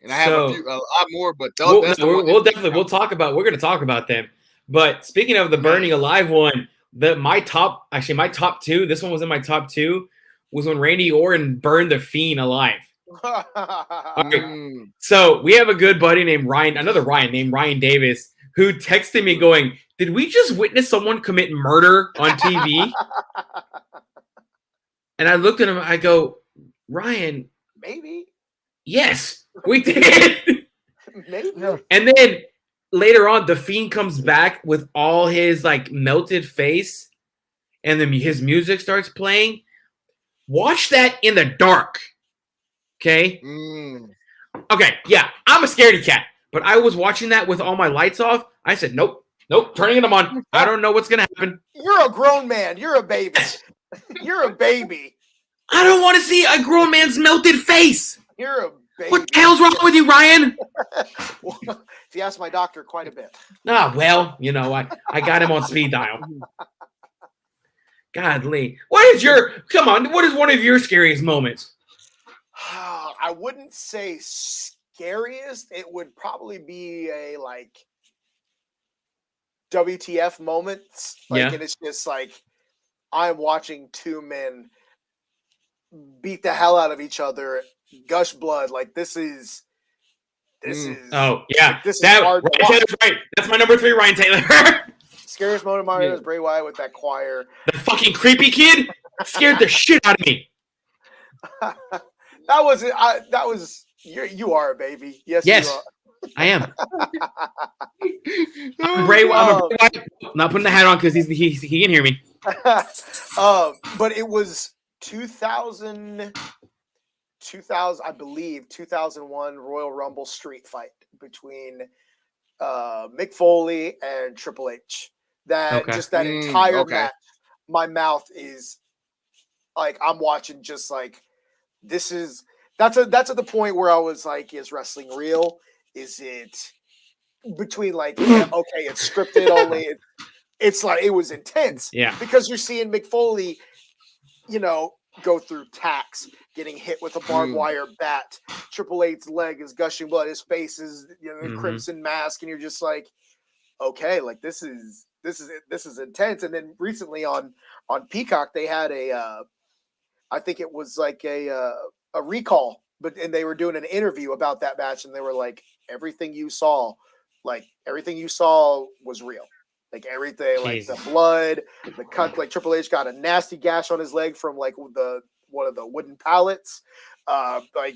And I have a lot more, but we're going to talk about them. But speaking of the burning alive one, my top two, this one was in my top two, was when Randy Orton burned the Fiend alive. Right. So we have a good buddy named Ryan Davis, who texted me going, did we just witness someone commit murder on TV? And I looked at him, I go, Ryan. Maybe. Yes, we did. Maybe. And then later on, the Fiend comes back with all his like melted face, and then his music starts playing. Watch that in the dark. Okay? Okay, yeah, I'm a scaredy cat, but I was watching that with all my lights off. I said, nope, turning them on. I don't know what's going to happen. You're a grown man. You're a baby. You're a baby. I don't want to see a grown man's melted face. You're a baby. What the hell's wrong with you, Ryan? Well, if you ask my doctor, quite a bit. Well, you know, I got him on speed dial. Godly. What is one of your scariest moments? I wouldn't say scariest. It would probably be a like WTF moments. And it's just like I'm watching two men beat the hell out of each other, gush blood. Like this is oh yeah. Like, this is hard. Ryan Taylor's right. That's my number 3, Ryan Taylor. Scariest moment of mine is Bray Wyatt with that choir. The fucking creepy kid scared the shit out of me. That was it. That was you are a baby. Yes, you are. I am. Bray Wyatt. Not putting the hat on because he can hear me. But it was 2000, I believe, 2001 Royal Rumble street fight between Mick Foley and Triple H. That entire match, my mouth is like I'm watching just like this is that's at the point where I was like, is wrestling real? Is it between like okay, it's scripted only? It's like it was intense, because you're seeing Mick Foley, go through tacks, getting hit with a barbed wire bat. Triple H's leg is gushing blood. His face is crimson mask, and you're just like, okay, like this is intense. And then recently on Peacock, they had I think it was like a recall, and they were doing an interview about that match, and they were like, everything you saw was real. Like everything, like the blood, the cut, like Triple H got a nasty gash on his leg from like one of the wooden pallets. Like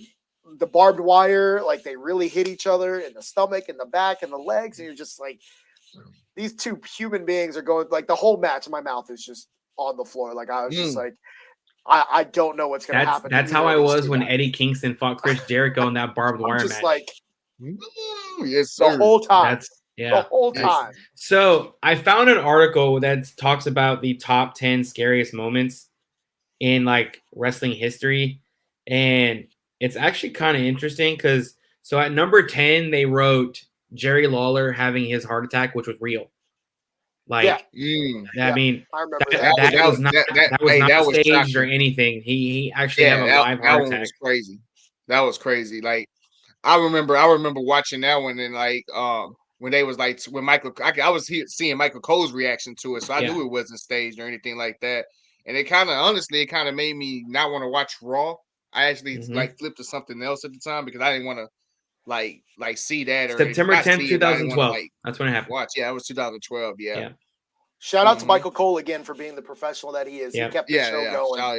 the barbed wire, like they really hit each other in the stomach and the back and the legs. And you're just like, these two human beings are going, like the whole match, my mouth is just on the floor. Like I was just like, I don't know what's going to happen. That's how I was when Eddie Kingston fought Chris Jericho in that barbed wire match. Like, yes, sir. The whole time. The whole time. So I found an article that talks about the top 10 scariest moments in like wrestling history. And it's actually kind of interesting because so at number 10, they wrote Jerry Lawler having his heart attack, which was real. Like, I mean, I remember that was not staged or shocking. anything. He actually had a live heart attack. That was crazy. That was crazy. Like, I remember watching that one, and like when they was like when Michael, I was seeing Michael Cole's reaction to it, so I knew it wasn't staged or anything like that. And it kind of made me not want to watch Raw. I actually like flipped to something else at the time because I didn't want to like see that or September 10th, 2012. That's when it happened. Watch, yeah, it was 2012. Yeah. Shout out to Michael Cole again for being the professional that he is. He kept the show going. I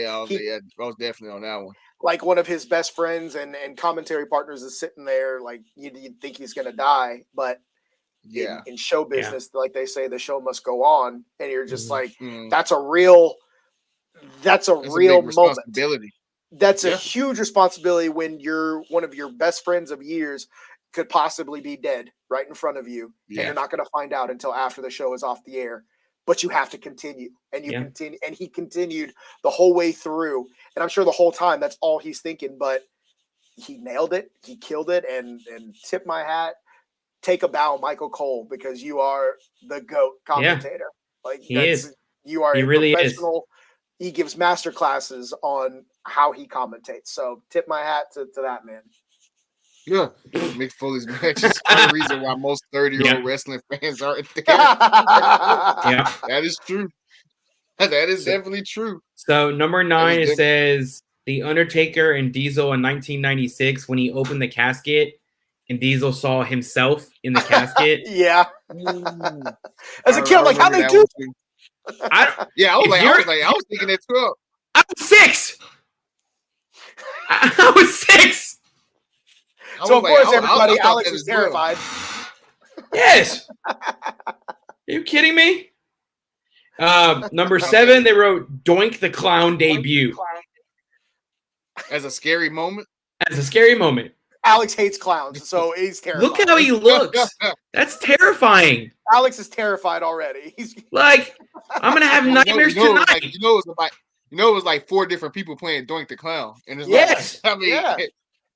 was definitely on that one. Like one of his best friends and commentary partners is sitting there, like you'd think he's gonna die, but in show business, like they say, the show must go on, and you're just like, that's a real moment. That's a huge responsibility when you're one of your best friends of years could possibly be dead right in front of you, and you're not going to find out until after the show is off the air. But you have to continue, and continue, and he continued the whole way through. And I'm sure the whole time that's all he's thinking. But he nailed it, he killed it, and tip my hat, take a bow, Michael Cole, because you are the GOAT commentator. Like he is. You are he really professional. Is. He gives master classes on how he commentates. So tip my hat to that man. Yeah, Mick Foley's match is the reason why most 30-year-old wrestling fans aren't there. That is true. That is definitely true. So number 9, it says The Undertaker and Diesel in 1996 when he opened the casket and Diesel saw himself in the casket. As a kid, like how they do. I was thinking that too. I was 6. I was 6. So of course, everybody, Alex is terrified. Yes. Are you kidding me? Number 7, they wrote Doink the Clown debut. As a scary moment? As a scary moment. Alex hates clowns, so he's terrified. Look at how he looks. That's terrifying. Alex is terrified already. He's like, I'm going to have nightmares tonight. It was like 4 different people playing Doink the Clown. And it's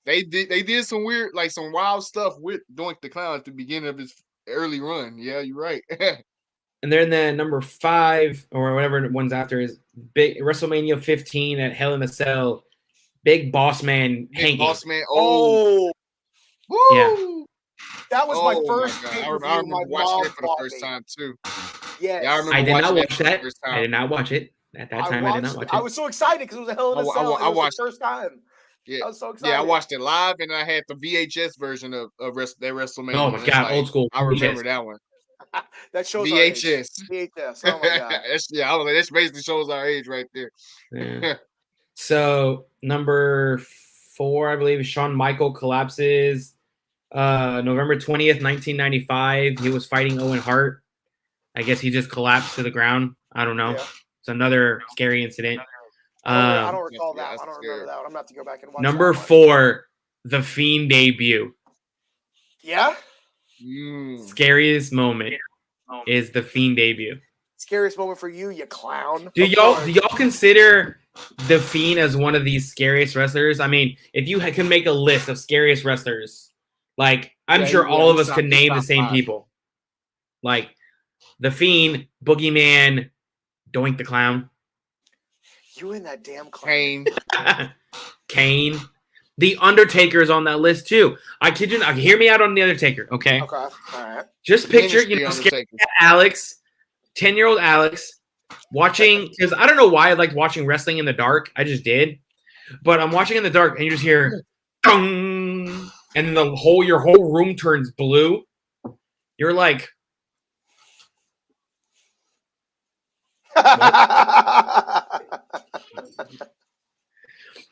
they did some weird, like some wild stuff with Doink the Clown at the beginning of his early run. Yeah, you're right. And then the number 5 or whatever one's after is big WrestleMania 15 at Hell in a Cell. Big Boss Man hanging. Boss Man. Oh. Yeah. That was my first. I remember watching it for the first time too. Yes. I did not watch that. I did not watch it at that time. I did not watch it. I was so excited because it was a Hell in a Cell. I watched the first time. Yeah, I was so excited. Yeah, I watched it live, and I had the VHS version of their WrestleMania. Oh my god, old school! I remember that one. That shows VHS. VHS. Oh my god. I was like, that basically shows our age right there. Yeah. So number 4, I believe, Shawn Michael collapses. November 20th, 1995. He was fighting Owen Hart. I guess he just collapsed to the ground. I don't know. Yeah. It's another scary incident. I don't recall that. I don't remember that one. I'm gonna have to go back and watch. Number 4, The Fiend debut. Yeah. Scariest moment is The Fiend debut. Scariest moment for you, you clown. Do y'all consider The Fiend as one of these scariest wrestlers? I mean, if you can make a list of scariest wrestlers, like I'm sure all of us could name the same people. Like The Fiend, Boogeyman, Doink the Clown. You and that damn clown. Kane. The Undertaker is on that list too. I kid you not. Hear me out on The Undertaker, okay? Okay. All right. Just picture, scary Alex, 10-year-old Alex, watching, because I don't know why I liked watching wrestling in the dark. I just did. But I'm watching in the dark and you just hear, dong, and then your whole room turns blue. You're like,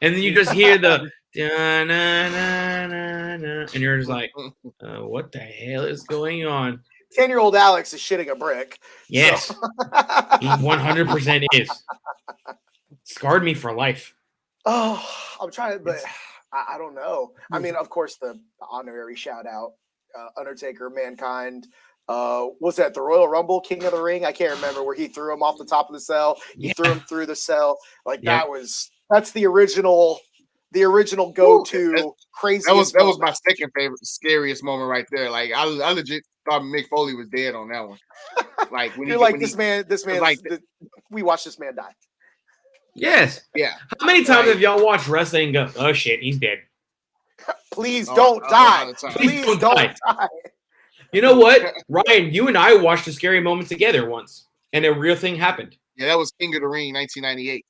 and then you just hear the and you're just like, what the hell is going on? 10-year-old Alex is shitting a brick. Yes, so. He 100% is. Scarred me for life. Oh, I'm trying, but I don't know. I mean, of course, the honorary shout out, Undertaker, Mankind. Was that the Royal Rumble, King of the Ring? I can't remember where he threw him off the top of the cell. He threw him through the cell. Like that's the original the original go-to craziest. That was my second favorite, scariest moment right there. Like I legit thought Mick Foley was dead on that one. Like when this man, like, we watched this man die. Yes. Yeah. How many times have y'all watched wrestling and go, oh shit, he's dead? Please don't die. Please don't die. You know what, Ryan? You and I watched a scary moment together once, and a real thing happened. Yeah, that was King of the Ring, 1998.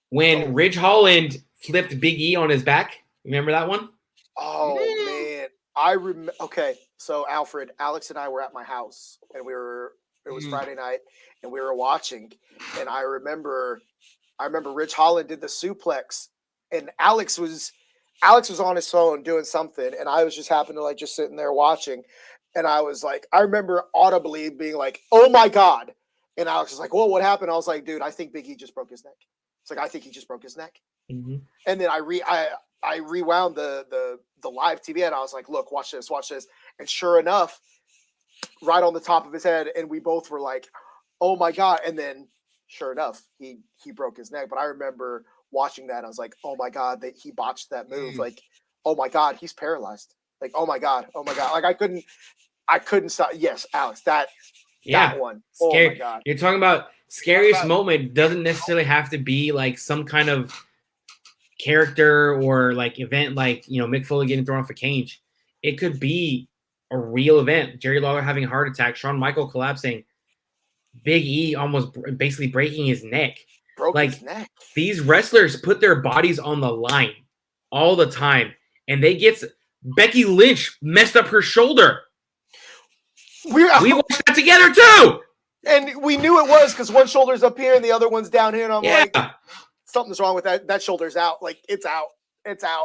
When Ridge Holland flipped Big E on his back. Remember that one? Oh man, I remember. Okay, so Alfred, Alex, and I were at my house, and it was Friday night, and we were watching, and I remember Ridge Holland did the suplex, and Alex was on his phone doing something, and I was just happened to just sitting there watching, and I was like, I remember audibly being like, "Oh my god!" And Alex was like, "Well, what happened?" I was like, "Dude, I think Big E just broke his neck." It's like, I think he just broke his neck. Mm-hmm. And then I rewound the live TV, and I was like, "Look, watch this." And sure enough, right on the top of his head, and we both were like, "Oh my god!" And then, sure enough, he broke his neck. But I remember watching that, and I was like, "Oh my god, that he botched that move!" Like, "Oh my god, he's paralyzed!" Like, "Oh my god!" Like I couldn't stop. Yes, Alex, that one. Oh my god! You're talking about scariest moment. Doesn't necessarily have to be like some kind of character or event, Mick Foley getting thrown off a cage. It could be a real event. Jerry Lawler having a heart attack, Shawn Michaels collapsing, Big E almost basically breaking his neck. His neck. These wrestlers put their bodies on the line all the time, and Becky Lynch messed up her shoulder. We watched that together too, and we knew it was because one shoulder's up here and the other one's down here, and I'm like, something's wrong with that. That shoulder's out. Like, it's out.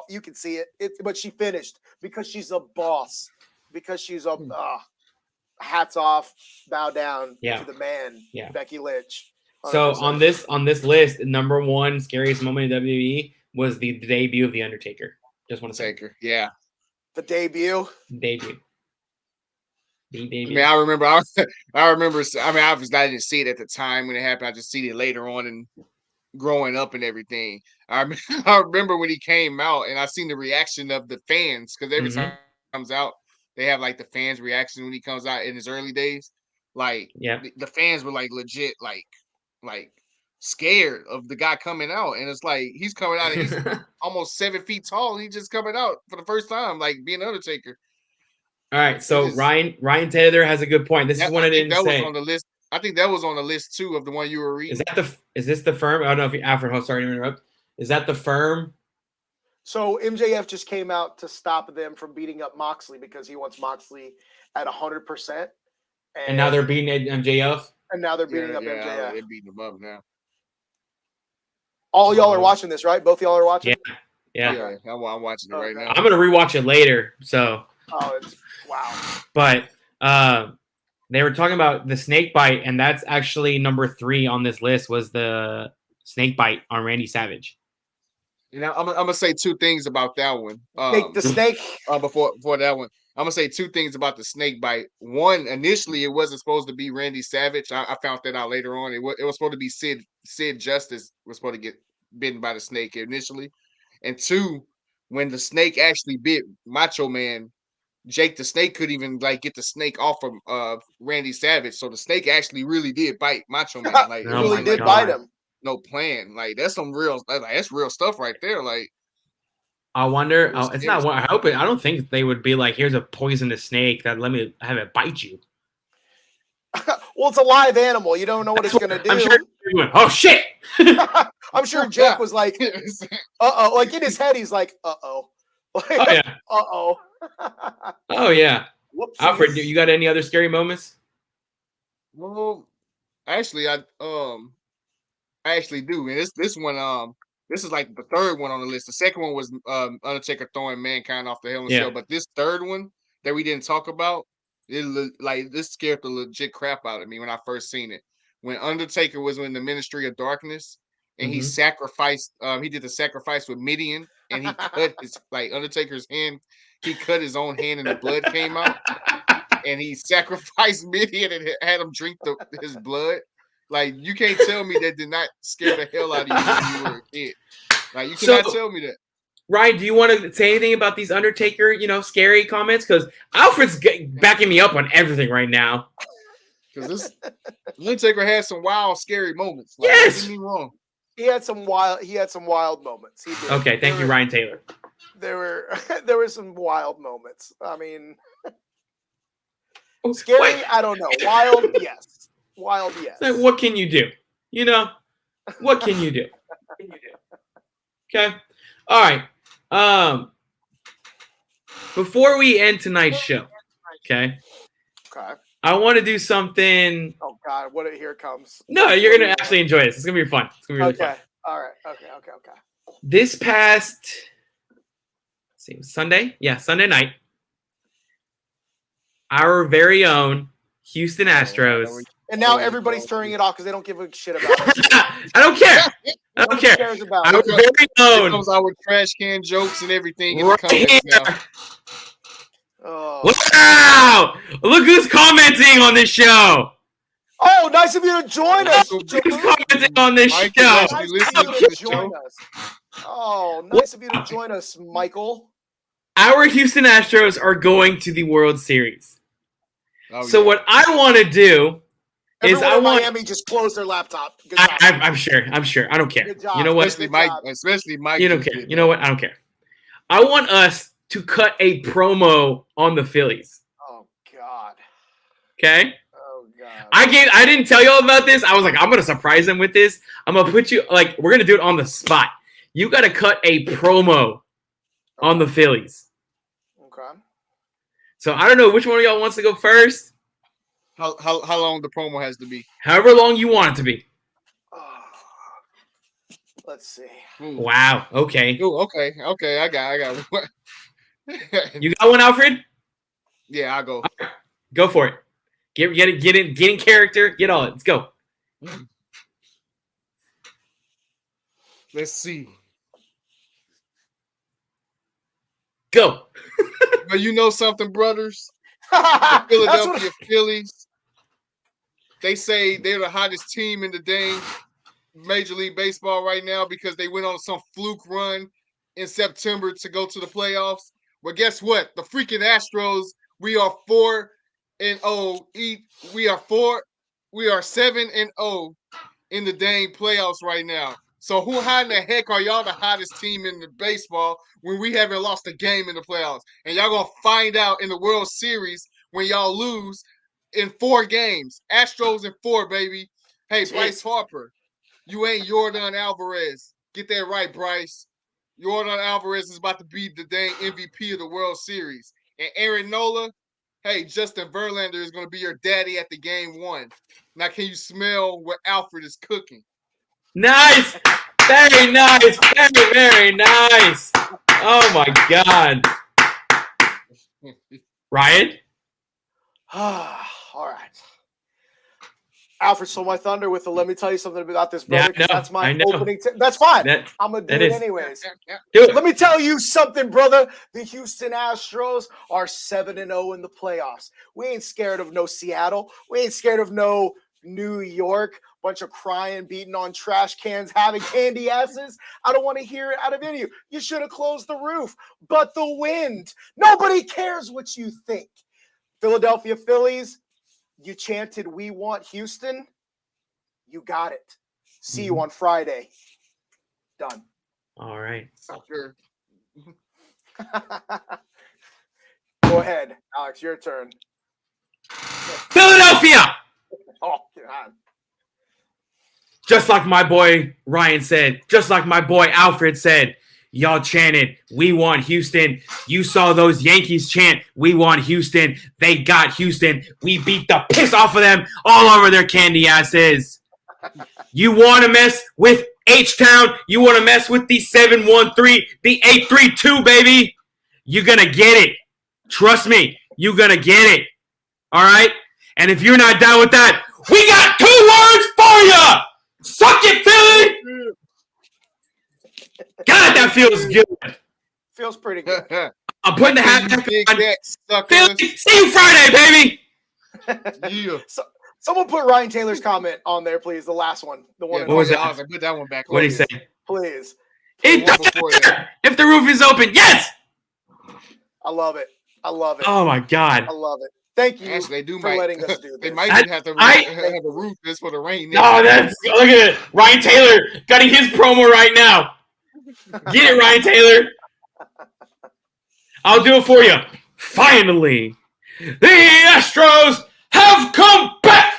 You can see it. But she finished because she's a boss. Because she's a hats off, bow down to the man, Becky Lynch. 100%. So on this list, number one scariest moment in WWE was the debut of The Undertaker. Just want to say, the debut. I mean, I remember. I mean, obviously, I didn't see it at the time when it happened. I just seen it later on and growing up and everything. I remember when he came out, and I seen the reaction of the fans because every time he comes out, they have the fans' reaction when he comes out in his early days. The fans were legit, scared of the guy coming out, and it's like he's coming out and he's almost 7 feet tall. He's just coming out for the first time, being Undertaker. All right, so Ryan Taylor has a good point. This is one I didn't say. Was on the list. I think that was on the list too of the one you were reading. Is this the firm? I don't know if Alfred. Sorry to interrupt. Is that the firm? So MJF just came out to stop them from beating up Moxley because he wants Moxley at 100%. And now they're beating MJF. And now they're beating up MJF. They're beating him up now. All y'all are watching this, right? Both y'all are watching. Yeah. I'm watching it right now. I'm gonna rewatch it later. So. Oh, wow. But they were talking about the snake bite, and that's actually number 3 on this list was the snake bite on Randy Savage. I'm gonna say 2 things about that one. The snake. Before that one, I'm gonna say 2 things about the snake bite. One, initially, it wasn't supposed to be Randy Savage. I found that out later on. It was supposed to be Sid Justice was supposed to get bitten by the snake initially, and 2, when the snake actually bit Macho Man, Jake the Snake couldn't even get the snake off of Randy Savage. So the snake actually really did bite Macho Man. It really did bite him. No plan. That's some real. That's real stuff right there. I wonder. It's not. I hope it. I don't think they would be like, "Here's a poisonous snake that let me have it bite you." Well, it's a live animal. You don't know what it's gonna do. I'm sure. Oh shit! I'm sure Jake was like, "Uh-oh!" Like in his head, he's like, "Uh-oh." Oh yeah. Uh-oh. Oh yeah. Whoops. Alfred, you got any other scary moments? Well, actually, I actually do, and this one, this is the third one on the list. The second one was Undertaker throwing Mankind off the Hell in a Cell, but this third one that we didn't talk about, this scared the legit crap out of me when I first seen it. When Undertaker was in the Ministry of Darkness, and he sacrificed, he did the sacrifice with Midian, and he cut his Undertaker's hand. He cut his own hand, and the blood came out. And he sacrificed Midian and had him drink his blood. You can't tell me that did not scare the hell out of you when you were a kid. Like, you cannot tell me that. Ryan, do you want to say anything about these Undertaker, scary comments? Because Alfred's backing me up on everything right now. Because this Undertaker had some wild, scary moments. Like, yes, don't get me wrong. He had some wild moments. He did. Okay, thank you, Ryan Taylor. There were some wild moments. I mean, scary. Wait. I don't know. Wild, yes. Wild, yes. So what can you do? What can you do? Okay. All right. Before we end tonight's show, okay. I want to do something. Oh God! Here it comes. No, you're gonna actually enjoy this. It's gonna be fun. It's gonna be really fun. All right. Okay. This past, Sunday. Yeah, Sunday night. Our very own Houston Astros. And now everybody's turning it off because they don't give a shit about it. I don't care. I don't care. Our very own. Comes out with trash can jokes and everything in the comments now. Oh. Wow! Look who's commenting on this show. Oh, nice of you to join us. Who's commenting on this show? Nice of you to join us. Oh, nice of you to join us, Michael. Our Houston Astros are going to the World Series. What I want to do is Miami just close their laptop. I'm sure. I don't care. You know what? Especially Mike. You don't care. You know what? I don't care. I want us to cut a promo on the Phillies. Oh God. Okay. Oh God. I didn't tell y'all about this. I was like, I'm gonna surprise them with this. I'm gonna put you we're gonna do it on the spot. You gotta cut a promo on the Phillies. Okay. So I don't know which one of y'all wants to go first. How long the promo has to be? However long you want it to be. Let's see. Wow. Okay. Ooh, okay. I got one. You got one, Alfred? Yeah, I'll go. Right. Go for it. Get in character. Get all it. Let's go. Let's see. Go. But you know something, brothers? The Philadelphia Phillies. They say they're the hottest team in the dang Major League Baseball right now because they went on some fluke run in September to go to the playoffs. Well, guess what? The freaking Astros, we are 4-0. We are 7-0 in the dang playoffs right now. So how in the heck are y'all the hottest team in the baseball when we haven't lost a game in the playoffs? And y'all gonna find out in the World Series when y'all lose in 4 games. Astros in 4, baby. Hey, Bryce Harper, you ain't Yordan Alvarez. Get that right, Bryce. Yordan Alvarez is about to be the dang MVP of the World Series. And Aaron Nola, hey, Justin Verlander is going to be your daddy at the game 1. Now, can you smell what Alfred is cooking? Nice. Very nice. Very, very nice. Oh, my God. Ryan? All right. Alfred stole my thunder with the let me tell you something about this, brother. Yeah, that's my opening. That's fine. I'm going to do it anyways. Do it. Let me tell you something, brother. The Houston Astros are 7-0 in the playoffs. We ain't scared of no Seattle. We ain't scared of no New York. Bunch of crying, beating on trash cans, having candy asses. I don't want to hear it out of any of you. You should have closed the roof. But the wind. Nobody cares what you think. Philadelphia Phillies. You chanted, "We want Houston." You got it. See you on Friday. Done. All right. Sucker. Go ahead, Alex. Your turn. Philadelphia. Oh, God. Just like my boy Ryan said, just like my boy Alfred said, y'all chanted, "We want Houston." You saw those Yankees chant, "We want Houston." They got Houston. We beat the piss off of them all over their candy asses. You want to mess with H-Town? You want to mess with the 713, the 832, baby? You're going to get it. Trust me, you're going to get it. All right? And if you're not down with that, we got 2 words for you. Suck it, Philly. God, that feels good. Feels pretty good. I'm putting the hat back on. Philly, see you Friday, baby. Yeah. Someone put Ryan Taylor's comment on there, please. The last one. The one. What was that? I put that one back. What did he say? Please. It doesn't matter if the roof is open. Yes. I love it. Oh my God. I love it. Thank you for letting us do this. They might even have to have a roof just for the rain. No, look at it. Ryan Taylor cutting his promo right now. Get it, Ryan Taylor. I'll do it for you. Finally, the Astros have come back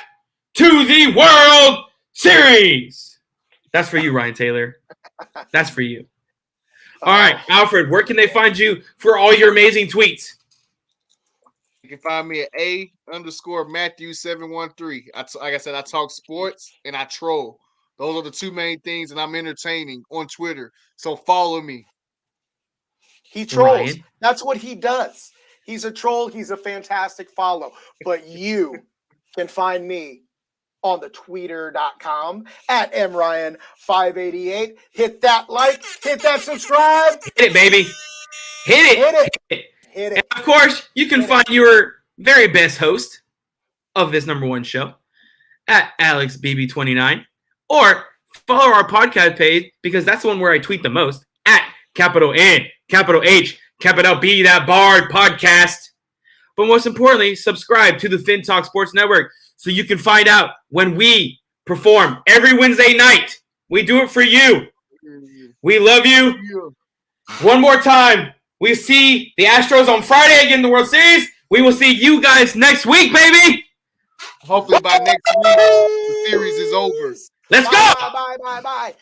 to the World Series. That's for you, Ryan Taylor. That's for you. All right, Alfred, where can they find you for all your amazing tweets? You can find me at _Matthew713. Like I said, I talk sports and I troll. Those are the two main things, and I'm entertaining on Twitter. So follow me. He trolls. Ryan. That's what he does. He's a troll. He's a fantastic follow. But you can find me on the tweeter.com at mryan588. Hit that like, hit that subscribe. Hit it, baby. Hit it. And of course, you can find your very best host of this #1 show at AlexBB29, or follow our podcast page, because that's the one where I tweet the most, at N, H, B, that Bard podcast. But most importantly, subscribe to the Fin Talk Sports Network so you can find out when we perform every Wednesday night. We do it for you. We love you. One more time. We see the Astros on Friday again in the World Series. We will see you guys next week, baby. Hopefully by next week, the series is over. Let's go. Bye.